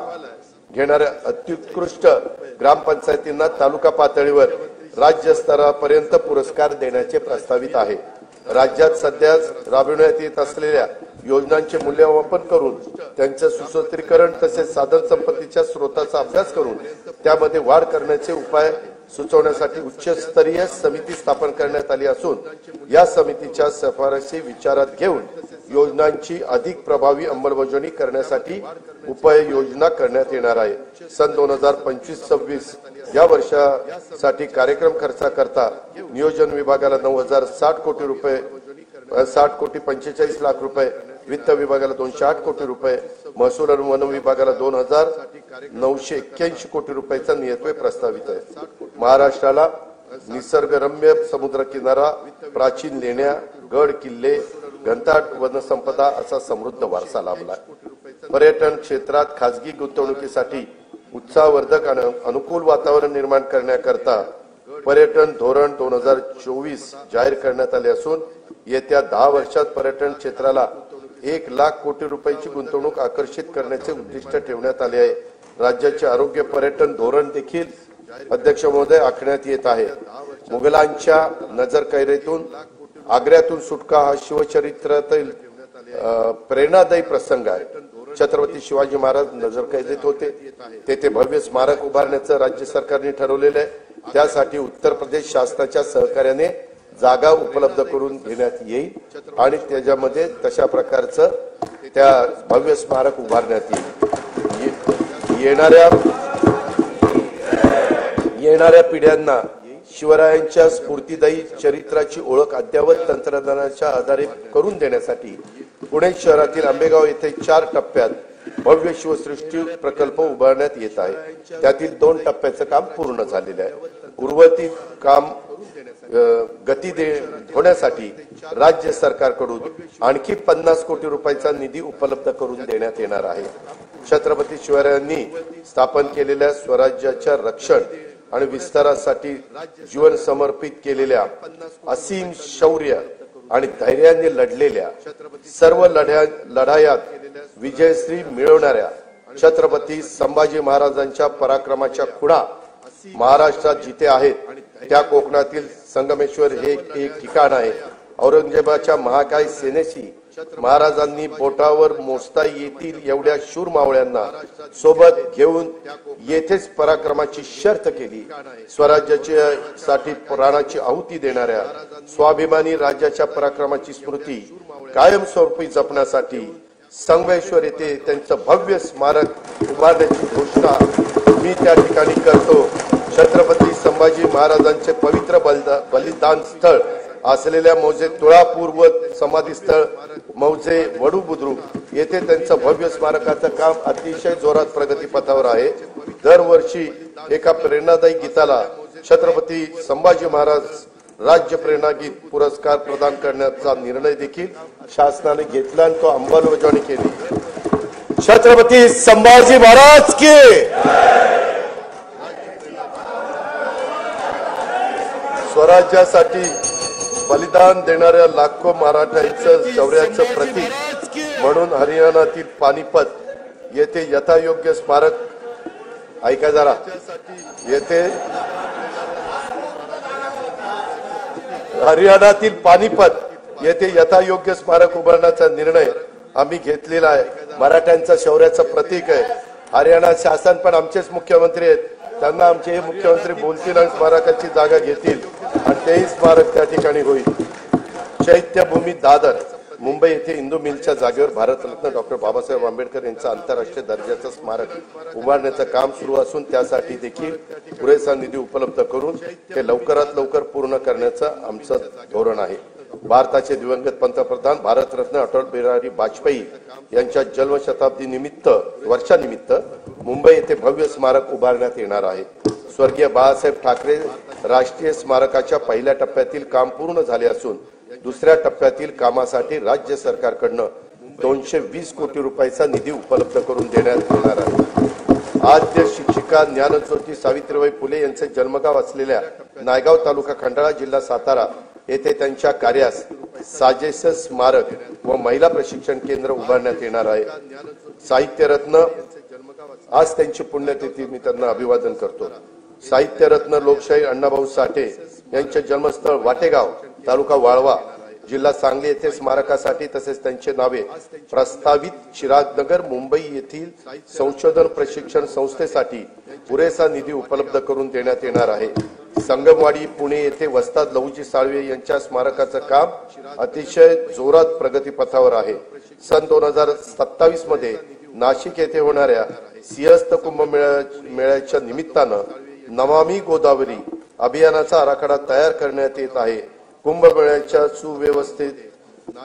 घेणाऱ्या अत्युत्कृष्ट ग्रामपंचायतींना तालुका पातळीवर राज्य स्तरापर्यंत पुरस्कार देण्याचे प्रस्तावित आहे. राज्यात सध्या राबविण्यात येत असलेल्या योजनांचे मूल्यमापन करून त्यांचे सुसूत्रीकरण तसेच साधन संपत्तीच्या स्रोताचा अभ्यास करून त्यामध्ये वाढ करण्याचे उपाय सुचवण्यासाठी उच्चस्तरीय समिती स्थापन करण्यात आली असून या समितीच्या शिफारसी विचारात घेऊन योजनांची अधिक प्रभावी अंमलबजावणी करण्यासाठी उपाययोजना करण्यात येणार आहे. सन 2025-26 या वर्षासाठी कार्यक्रम खर्चाकरता नियोजन विभागाला 9,060 कोटी रुपये 60 कोटी 45 लाख रुपये, वित्त विभागाला 208 कोटी रुपये, महसूल आणि वन विभागाला 2,981 कोटी रुपयाचा नियतवे प्रस्तावित आहे. महाराष्ट्राला निसर्गरम्य समुद्रकिनारा, प्राचीन लेण्या, गड किल्ले, घनदाट वनसंपदा असा समृद्ध वारसा लाभला. पर्यटन क्षेत्रात खासगी गुंतवणुकीसाठी उत्साहवर्धक आणि अनुकूल वातावरण निर्माण करण्याकरता पर्यटन धोरण 2024 जाहीर करण्यात आले असून येत्या 10 वर्षात पर्यटन क्षेत्राला 1,00,000 कोटी रुपयाची गुंतवणूक आकर्षित करण्याचे उद्दिष्ट ठेवण्यात आले आहे. राज्याचे आरोग्य पर्यटन धोरण देखील अध्यक्ष महोदय आखण्यात येत आहे. मुघलांच्या नजरकैदेतून आग्र्यातून सुटका हा शिवचरित्रातील प्रेरणादायी प्रसंग आहे. छत्रपती शिवाजी महाराज नजरकैदेत होते, तेथे भव्य स्मारक उभारण्याचं राज्य सरकारने ठरवलेलं आहे. त्यासाठी उत्तर प्रदेश शासनाच्या सहकार्याने जागा उपलब्ध करून घेण्यात येईल आणि त्याच्यामध्ये तशा प्रकारचं त्या भव्य स्मारक उभारण्यात येईल. येणाऱ्या पिढ्यांना शिवरायांच्या स्फूर्तिदायी चरित्राची ओळख अद्ययावत तंत्रज्ञानाच्या आधारे करून देण्यासाठी पुणे शहरातील आंबेगाव येथे 4 टप्प्यात भव्य शिवसृष्टी प्रकल्प उभारण्यात येत आहे. त्यातील 2 टप्प्याचं काम पूर्ण झालेलं आहे. उर्वरित काम गती होण्यासाठी राज्य सरकारकडून आणखी 50 कोटी रुपयाचा निधी उपलब्ध करून देण्यात येणार आहे. छत्रपती शिवरायांनी स्थापन केलेल्या स्वराज्याच्या रक्षण आणि विस्तारासाठी जीवन समर्पित केलेल्या असीम शौर्य आणि धैर्याने लढलेल्या सर्व लढायात विजयश्री मिळवणाऱ्या छत्रपती संभाजी महाराजांच्या पराक्रमाच्या खुणा महाराष्ट्रात जिथे आहेत त्या कोकणातील संगमेश्वर हे एक ठिकाण आहे। औरंगजेबाच्या महाकाय सेनेशी महाराजांनी बोटावर मोजता येतील एवढ्या शूर मावळ्यांना सोबत घेऊन येथेच पराक्रमाची शर्त केली। स्वराज्यासाठी प्राणाची आहुती देणाऱ्या स्वाभिमानी राज्याच्या पराक्रमाची स्मृती कायमस्वरूपी जपण्यासाठी संगमेश्वर येथे त्यांचं भव्य स्मारक उभारण्याची घोषणा मी त्या ठिकाणी करतो। छत्रपती संभाजी महाराजांचे पवित्र बलिदान स्थळ असलेल्या मौजे तुळापूर व समाधी स्थळ मौजे वडू बुद्रुक येथे त्यांचं भव्य स्मारकाचं काम अतिशय जोरात प्रगतीपथावर आहे। दरवर्षी एका प्रेरणादायी गीताला छत्रपती संभाजी महाराज राज्य प्रेरणा गीत पुरस्कार प्रदान करण्याचा निर्णय देखील शासनाने घेतला आणि तो अंमलबजावणी केली। छत्रपती संभाजी महाराज की स्वराज्यासाठी बलिदान देणाऱ्या लाखो मराठ्यांचं शौर्याचं प्रतीक म्हणून हरियाणातील पानिपत येथे यथायोग्य स्मारक ऐका जरा येथे हरियाणातील पानिपत येथे यथायोग्य स्मारक उभारण्याचा निर्णय आम्ही घेतलेला आहे। मराठ्यांच्या शौर्याचं प्रतीक आहे। हरियाणा शासन पण आमचेच मुख्यमंत्री आहेत, त्यांना आमचे हे मुख्यमंत्री बोलतील आणि स्मारकाची जागा घेतील आणि तेही स्मारक त्या ठिकाणी होईल। चैत्यभूमी दादर मुंबई येथे इंदू मिलच्या जागेवर भारतरत्न डॉक्टर बाबासाहेब आंबेडकर यांचं आंतरराष्ट्रीय दर्जाचं स्मारक उभारण्याचं काम सुरू असून त्यासाठी देखील पुरेसा निधी उपलब्ध करून ते लवकरात लवकर पूर्ण करण्याचं आमचं धोरण आहे। भारताचे दिवंगत पंतप्रधान भारतरत्न अटल बिहारी वाजपेयी यांच्या जन्मशताब्दी वर्षानिमित्त मुंबई येथे भव्य स्मारक उभारण्यात येणार आहे। स्वर्गीय बाळासाहेब ठाकरे राष्ट्रीय स्मारकाच्या पहिल्या टप्प्यातील काम पूर्ण झाले असून दुसऱ्या टप्प्यातील कामासाठी राज्य सरकारकडून 220 कोटी रुपयाचा निधी उपलब्ध करून देण्यात येणार आहे। आद्य शिक्षिका ज्ञानज्योती सावित्रीबाई फुले यांचे जन्मगाव असलेल्या नायगाव तालुका खंडाळा जिल्हा सातारा येथे त्यांच्या कार्यास साजेस स्मारक व महिला प्रशिक्षण केंद्र उभारण्यात येणार आहे। साहित्यरत्न आज त्यांची पुण्यतिथी मी त्यांना अभिवादन करतो। साहित्यरत्न लोकशाही अण्णाभाऊ साठे यांचे जन्मस्थळ वाटेगाव तालुका वाळवा जिल्हा सांगली येथे स्मारकासाठी तसेच त्यांचे नावे प्रस्तावित चिरागनगर मुंबई येथील संशोधन प्रशिक्षण संस्थेसाठी पुरेसा निधी उपलब्ध करून देण्यात येणार आहे। संगमवाडी पुणे येथे वस्ताद लहुजी साळवे यांच्या स्मारकाचं काम अतिशय जोरात प्रगतीपथावर आहे। सन 2027 मध्ये नाशिक येथे होणाऱ्या सिंहस्थ कुंभमेळ्याच्या निमित्तानं नमामि गोदावरी अभियानाचा आराखडा तयार करण्यात येत आहे। कुंभमेळ्याच्या सुव्यवस्थित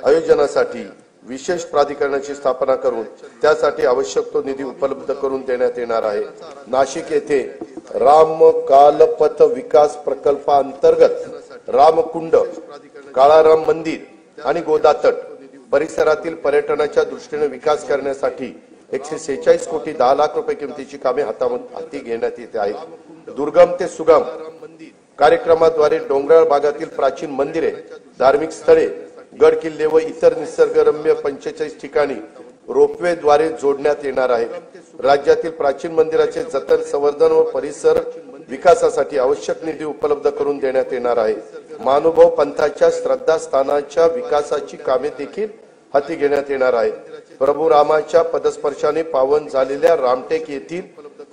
आयोजनासाठी विशेष प्राधिकरणाची स्थापना करून त्यासाठी आवश्यक तो निधी उपलब्ध करून देण्यात येणार आहे। नाशिक येथे रामकालपथ विकास प्रकल्पांतर्गत रामकुंड, काळाराम मंदिर आणि गोदातट परिसरातील पर्यटनाच्या दृष्टीने विकास करण्यासाठी 146 कोटी 10 लाख रुपये किमतीची कामे हाती घेण्यात येत आहेत। दुर्गम ते सुगम कार्यक्रमाद्वारे डोंगराळ भागातील प्राचीन मंदिरे, धार्मिक स्थळे, गड किल्ले व इतर निसर्गरम्य 45 ठिकाणी रोपवेद्वारे जोडण्यात येणार आहे। राज्यातील प्राचीन मंदिराचे जतन, संवर्धन व परिसर विकासासाठी आवश्यक निधी उपलब्ध करून देण्यात येणार आहे। महानुभाव पंथाच्या श्रद्धास्थानाच्या विकासाची कामे देखील हाती घेण्यात येणार आहे। प्रभू रामाच्या पदस्पर्शाने पावन झालेल्या रामटेक येथील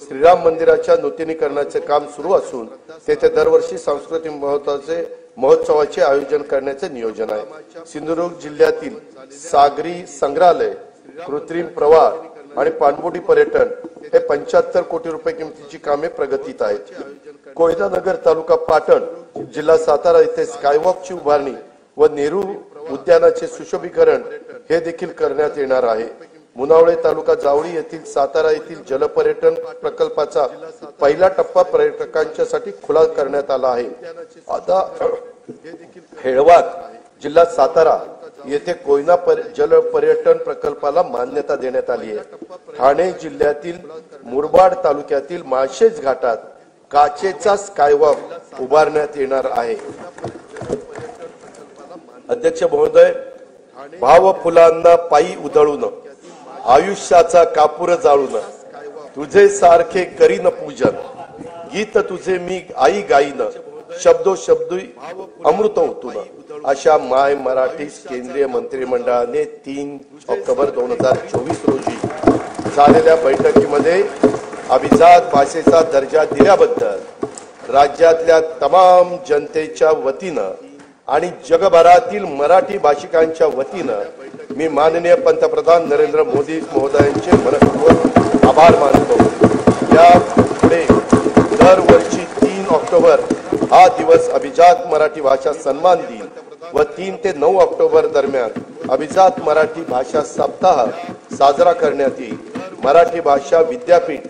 श्रीराम मंदिराच्या नूतनीकरणाचे काम सुरू असून तेथे दरवर्षी सांस्कृतिक महोत्सवाचे आयोजन करण्याचे नियोजन आहे। सिंधुदुर्ग जिल्ह्यातील सागरी संग्रहालय, कृत्रिम प्रवाह आणि पाणबुडी पर्यटन हे 75 कोटी रुपये किमतीची कामे प्रगतीत आहेत। कोयनानगर तालुका पाटण जिल्हा सातारा येथे स्कायवॉकची उभारणी व नेहरू उद्यानाचे सुशोभीकरण हे देखील करण्यात येणार आहे। मुनावळे तालुका जावळी येथील सातारा येथील जलपर्यटन प्रकल्पाचा पहिला टप्पा पर्यटकांच्यासाठी खुला करण्यात आला आहे। आता हेळवाद जिल्हा सातारा येथे कोयना जल पर्यटन प्रकल्पाला मान्यता देण्यात आली आहे। ठाणे जिल्ह्यातील मुरबाड तालुक्यातील माळशेज घाटात काचेचा स्कायवॉक उभारण्यात येणार आहे। अध्यक्ष महोदय, भाव फुलांना पायी उधळून आयुष्याचा कापूर जाळून तुझे सारखे करीन पूजन, गीत तुझे मी आई गाईन शब्दो शब्दी अमृत होतून अशा माय मराठी केंद्रीय मंत्रिमंडळाने 3 ऑक्टोबर 2024 रोजी झालेल्या बैठकीमध्ये अभिजात भाषेचा दर्जा दिल्याबद्दल राज्यातल्या तमाम जनतेच्या वतीनं आणि जगभरातील मराठी भाषिकांच्या वतीनं मी माननीय पंतप्रधान नरेंद्र मोदी महोदयांचे मनपूर्वक आभार मानतो। या पुढे दरवर्षी 3 ऑक्टोबर हा दिवस अभिजात मराठी भाषा सन्मान दिन व 3 ते 9 ऑक्टोबर दरम्यान अभिजात मराठी भाषा सप्ताह साजरा करण्यात येईल। मराठी भाषा विद्यापीठ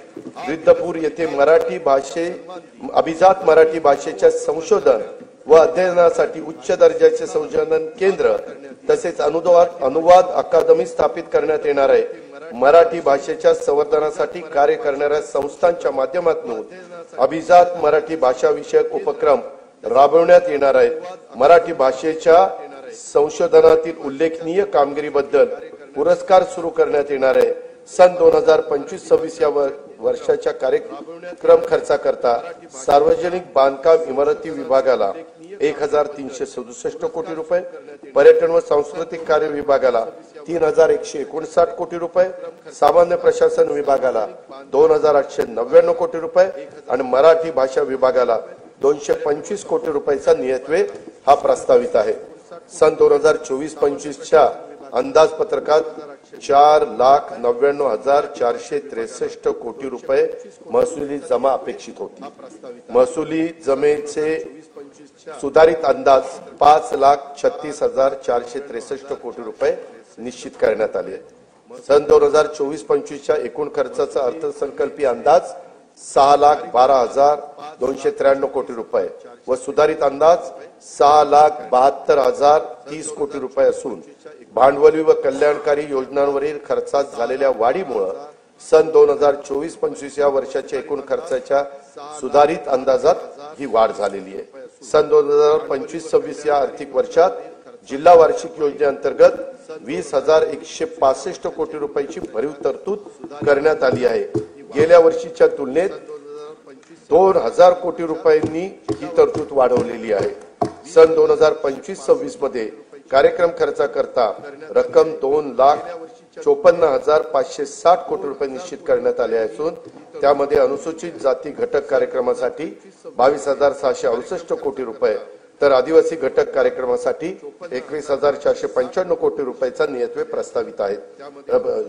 रिद्धपूर येथे अभिजात मराठी भाषेच्या संशोधन व अध्ययनासाठी उच्च दर्जाचे संशोधन केंद्र तसेच अनुवाद अकादमी स्थापित करण्यात येणार आहे। मराठी भाषेच्या संवर्धनासाठी कार्य करणाऱ्या संस्थांच्या माध्यमातून अभिजात मराठी भाषा विषयक उपक्रम राबवण्यात येणार आहे। मराठी भाषेच्या संशोधनातील उल्लेखनीय कामगिरीबद्दल पुरस्कार सुरू करण्यात येणार आहे। सन 2025-26 या वर्षाच्या कार्यक्रम खर्चाकरता सार्वजनिक बांधकाम इमारती विभागाला 1367 कोटी रुपये, पर्यटन व सांस्कृतिक कार्य विभागाला 3159 कोटी रुपये, सामान्य प्रशासन विभागाला 2899 कोटी रुपये आणि मराठी भाषा विभागाला 225 कोटी रुपयाचा नियतव्यय हा प्रस्तावित आहे। सन 2024-25 च्या अंदाजपत्रकात 4,99,463 कोटी रुपये महसुली जमा अपेक्षित होती। महसुली जमेचे सुधारित अंदाज 5,36,463 कोटी रुपये निश्चित करण्यात आले। सन 2024-25 च्या एकूण खर्चाचा अर्थसंकल्पीय अंदाज 6,12,293 कोटी रुपये व सुधारित अंदाज 6,72,030 कोटी रुपये असून भांडवली व कल्याणकारी योजनांवरील खर्चात झालेल्या वाढीमुळे सन 2024-25 या वर्षाच्या एकूण खर्चाच्या सुधारित अंदाजात ही वाढ झालेली आहे। सन 2025-26 या आर्थिक वर्षात जिल्हा वार्षिक योजनेअंतर्गत 20,165 कोटी रुपयाची भरीव तरतूद करण्यात आली आहे। गेल्या वर्षीच्या तुलनेत 2,000 कोटी रुपयांनी ही तरतूद वाढवलेली आहे। सन 2025-26 मध्ये कार्यक्रम खर्चाकरता रक्कम 2,54,560 कोटी रुपये निश्चित करण्यात आले असून त्यामध्ये अनुसूचित जाती घटक कार्यक्रमासाठी 22,668 कोटी रुपये तर आदिवासी घटक कार्यक्रमासाठी 21,495 कोटी रुपयाचा नियतव्यय प्रस्तावित आहे।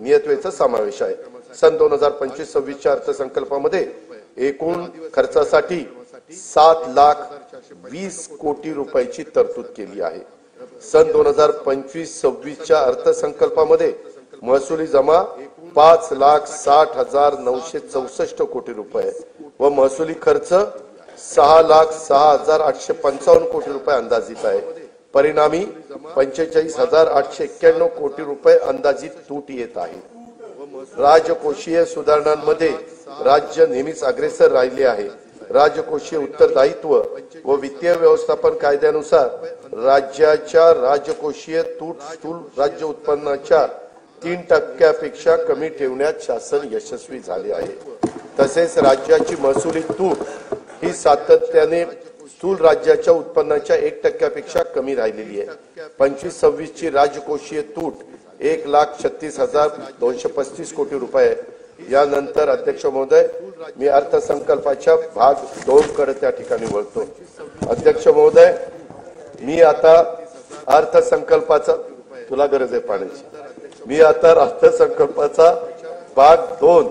नियतव्ययाचा समावेश आहे। सन 2025-26 च्या अर्थसंकल्पामध्ये एकूण खर्चासाठी 7,20,00,000 कोटी रुपयाची तरतूद केली आहे। सन 2025-26 च्या अर्थसंकल्पामध्ये महसुली जमा 5,60,964 कोटी रुपये व महसुली खर्च 6,06,855 कोटी रुपये अंदाजित आहे। परिणामी 45,891 कोटी रुपये अंदाजित तूट येत आहे। राजकोषीय सुधारणांमध्ये राज्य नेहमीच अग्रेसर राहिले आहे। राजकोषीय उत्तरदायित्व व वित्तीय व्यवस्थापन कायद्यानुसार राज्याच्या राजकोषीय तूट स्थूल राज्य उत्पन्नाच्या 3% कमी ठेवण्यात शासन यशस्वी झाले आहे। तसेच राज्याची महसुली तूट ही सातत्याने स्थूल राज्याच्या उत्पन्नाच्या 1% कमी राहिलेली आहे। 25-26 ची राजकोषीय तूट 1,36,235 कोटी रुपये। यानंतर अध्यक्ष महोदय मी अर्थसंकल्पाच्या भाग 2 कडे त्या ठिकाणी वळतो। अध्यक्ष महोदय मी आता अर्थसंकल्पाचा तुला गरज आहे पाण्याची मी आता अर्थसंकल्पाचा भाग 2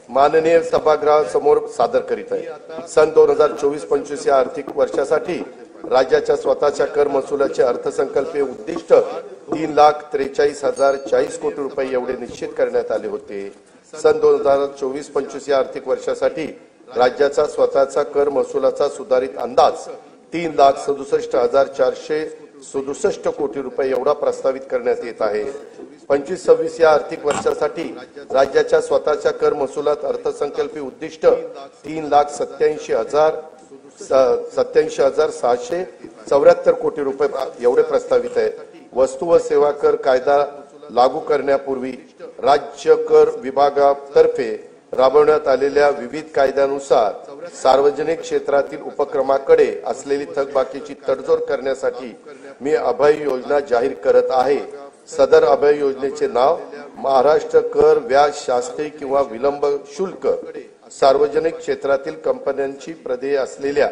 माननीय सभागृहासमोर सादर करीत आहे। सन 2024-25 या आर्थिक वर्षासाठी राज्याच्या स्वतःच्या कर महसुलाचे अर्थसंकल्पीय उद्दिष्ट 3,43,040 कोटी रुपये एवढे निश्चित करण्यात आले होते। सन 2024-25 या आर्थिक वर्षासाठी राज्याचा स्वतःचा कर महसुलाचा सुधारित अंदाज 3,67,467 कोटी रुपये एवढा प्रस्तावित करण्यात येत आहे। 25-26 या आर्थिक वर्षासाठी राज्याच्या स्वतःच्या कर महसुलात अर्थसंकल्पीय उद्दिष्ट 3,87,674 कोटी रुपये एवढे प्रस्तावित आहे। वस्तू व सेवा कर कायदा लागू करण्यापूर्वी राज्य कर विभागातर्फे राबवण्यात आलेल्या विविध कायद्यानुसार सार्वजनिक क्षेत्रातील उपक्रमाकडे असलेली थकबाकीची तडजोड करण्यासाठी मी अभय योजना जाहीर करत आहे। सदर अभय योजनेचे नाव महाराष्ट्र कर व्याज शास्ती किंवा विलंब शुल्क सार्वजनिक क्षेत्रातील कंपन्यांची प्रदेय असलेल्या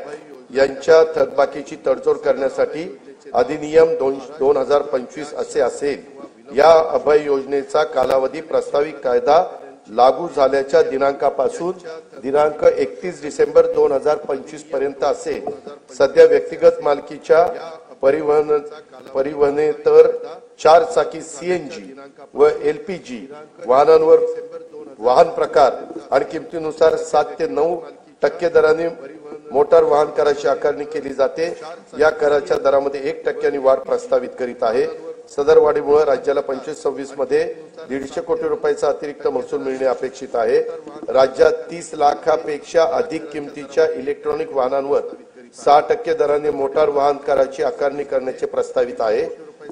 यांच्या थकबाकीची तडजोड करण्यासाठी अधिनियम 2025 असे असेल। या अभय योजनेचा कालावधी प्रस्तावित कायदा लागू झाल्याच्या दिनांकापासून दिनांक 31 डिसेंबर 2025 पर्यंत असेल। सध्या व्यक्तिगत मालकीच्या परिवहनेतर 4 चाकी सीएनजी व एलपीजी वाहनांवर वाहन प्रकार आणि किमतीनुसार 7 ते 9% दराने मोटार वाहन कराची आकारणी केली जाते। या कराच्या दरामध्ये 1% वाढ प्रस्तावित करीत आहे। सदर वाढीमुळे राज्याला 25-26 मध्ये 150 कोटी रुपयाचा अतिरिक्त महसूल मिळणे अपेक्षित आहे। राज्यात 30 लाखापेक्षा अधिक किमतीच्या इलेक्ट्रॉनिक वाहनांवर 6% दराने मोटार वाहन कराची आकारणी करण्याचे प्रस्तावित आहे।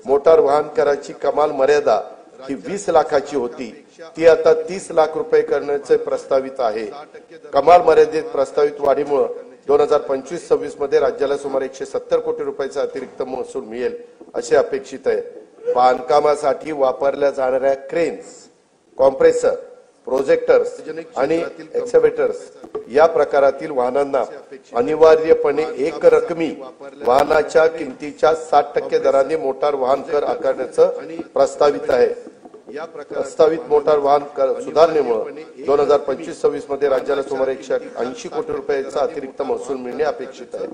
मोटार वाहन कराची कमाल मर्यादा ही 20 लाखाची होती, ती आता 30 लाख रुपये करण्याचे प्रस्तावित आहे। कमाल मर्यादेत प्रस्तावित वाढीमुळे 2025-26 मध्ये राज्याला सुमारे 170 कोटी रुपयाचा अतिरिक्त महसूल मिळेल असे अपेक्षित आहे। बांधकामासाठी वापरल्या जाणाऱ्या क्रेन्स, कॉम्प्रेसर, प्रोजेक्टर्स आणि एक्सकॅव्हेटर्स या प्रकारातील वाहनांना अनिवार्यपणे एक रकमी वाहनाच्या किमतीच्या 60% दराने मोटार वाहन कर आकारण्याचं प्रस्तावित आहे। प्रस्तावित मोटार वाहन कर सुधारणेमुळे 2025-26 मध्ये राज्याला सुमारे 180 कोटी रुपयाचा अतिरिक्त महसूल मिळणे अपेक्षित आहे।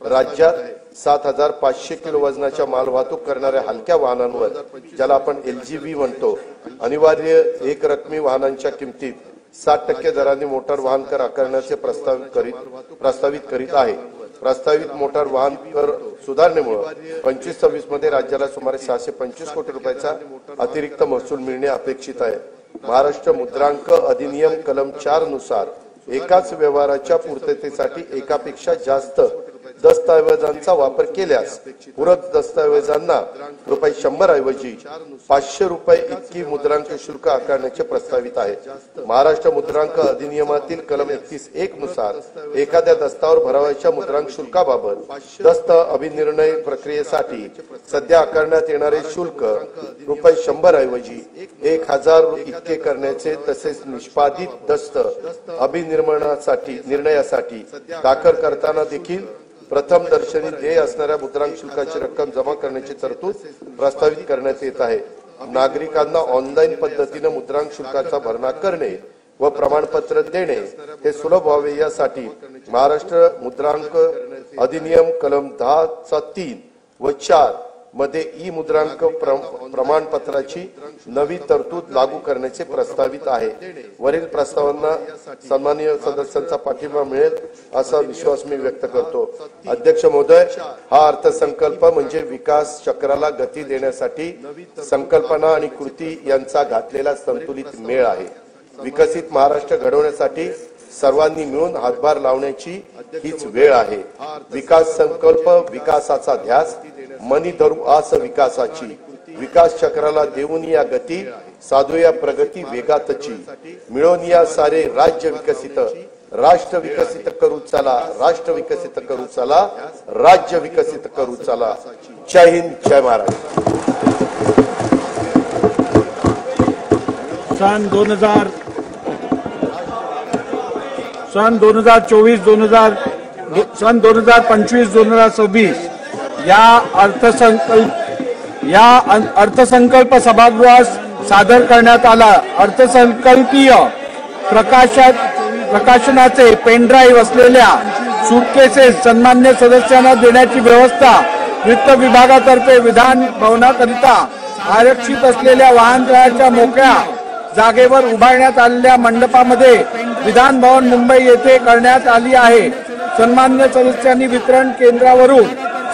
राज्यात 7500 किलो वजनाच्या माल वाहतूक करणाऱ्या हलक्या वाहनांवर, ज्याला आपण एलजीव्ही म्हणतो, अनिवार्य एक रकमी वाहनांच्या किमतीत 60% दराने मोटार वाहन कर आकारण्याचे प्रस्तावित करीत आहे। प्रस्तावित मोटार वाहन कर सुधारणेमुळे 25-26 मध्ये राज्याला सुमारे 625 कोटी रुपयाचा अतिरिक्त महसूल मिळणे अपेक्षित आहे। महाराष्ट्र मुद्रांक अधिनियम कलम 4 नुसार एकाच व्यवहाराच्या पूर्ततेसाठी एकापेक्षा जास्त दस्तावेजांचा वापर केल्यास पूरक दस्तावेजांना ₹100 ऐवजी ₹500 इतकी मुद्रांक शुल्क आकारण्याचे प्रस्तावित आहे। महाराष्ट्र मुद्रांक अधिनियमातील कलम 31(1) नुसार एखाद्या दस्तावर भरावयाच्या मुद्रांक शुल्काबाबत दस्त अभिनिर्णय प्रक्रियेसाठी सध्या आकारण्यात येणारे शुल्क ₹100 ऐवजी 1000 इतके करण्याचे, तसेच निष्पादित दस्त निर्णयासाठी दाखल करताना देखील प्रथम दर्शनी देय असणाऱ्या मुद्रांक शुल्काची रक्कम जमा करण्याची तरतूद प्रस्तावित करण्यात येत आहे। नागरिकांना ऑनलाईन पद्धतीने मुद्रांक शुल्काचा भरणा करणे व प्रमाणपत्र देणे हे सुलभ व्हावे यासाठी महाराष्ट्र मुद्रांक अधिनियम कलम 10(3) व 4 मध्ये ई मुद्रांक प्रमाणपत्राची नवी तरतूद लागू करण्याचे प्रस्तावित आहे। वरील प्रस्तावांना सन्माननीय सदस्यांचा पाठिंबा मिळेल असा विश्वास मी व्यक्त करतो। अध्यक्ष महोदय, हा अर्थसंकल्प म्हणजे विकास चक्राला गती देण्यासाठी संकल्पना आणि कृती यांचा घातलेला संतुलित मेळ आहे। विकसित महाराष्ट्र घडवण्यासाठी सर्वांनी मिळून हातभार लावण्याची हीच वेळ आहे। विकास संकल्प, विकासाचा ध्यास, मनी धरू आस विकासाची, विकास चक्राला देऊन या गती, साधूया प्रगती वेगातची, मिळून या सारे राज्य विकसित, राष्ट्र विकसित करू चला, राष्ट्र विकसित करू चला, राज्य विकसित करू चला। जय हिंद, जय महाराष्ट्र। सन 2024-2026 या अर्थसंकल्प सभागृहास सादर करण्यात आला। अर्थसंकल्पीय प्रकाशनाचे पेनड्राईव्ह असलेल्या सूटकेसेस सन्मान्य सदस्यांना देण्याची व्यवस्था वित्त विभागातर्फे विधान भवनाकरिता आरक्षित असलेल्या वाहनतळाच्या मोकळ्या जागेवर उभारण्यात आलेल्या मंडपामध्ये विधान भवन मुंबई येथे करण्यात आली आहे। सन्मान्य सदस्यांनी वितरण केंद्रावरून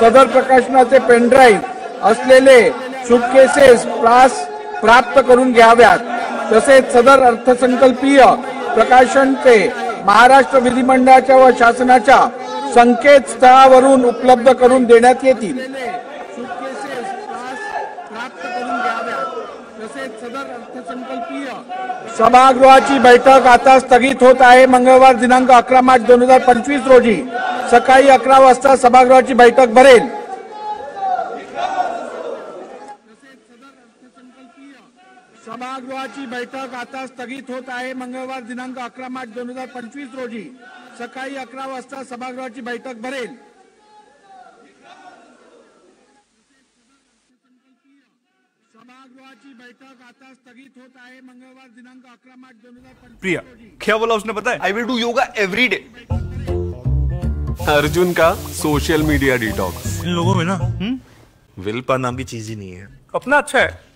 सदर प्रकाशनाचे पेनड्राईव्ह असलेले सूटकेसेस प्राप्त करून घ्याव्यात। तसेच सदर अर्थसंकल्पीय प्रकाशनचे महाराष्ट्र विधिमंडळाच्या व शासनाच्या संकेतस्थळावरून उपलब्ध करून देण्यात येतील। तसेच सदर अर्थसंकल्पीय सभागृहाची बैठक आता स्थगित होत आहे. मंगळवार दिनांक 11 मार्च 2025 रोजी सकाळी 11 वाजता सभागृहाची बैठक भरेल. सभागृहाची बैठक आता स्थगित होत आहे. मंगळवार दिनांक 11 मार्च 2025 रोजी सकाळी 11 वाजता सभागृहाची बैठक भरेल. सभागृहाची बैठक आता स्थगित होत आहे. मंगळवार दिनांक 11 मार्च 2025 प्रिया क्या बोला उसने, पता है? I will do yoga every day. Arjun का सोशल मीडिया डिटॉक्स. इन लोगों में ना विल पाना भी चीज ही नहीं है. अपना अच्छा है.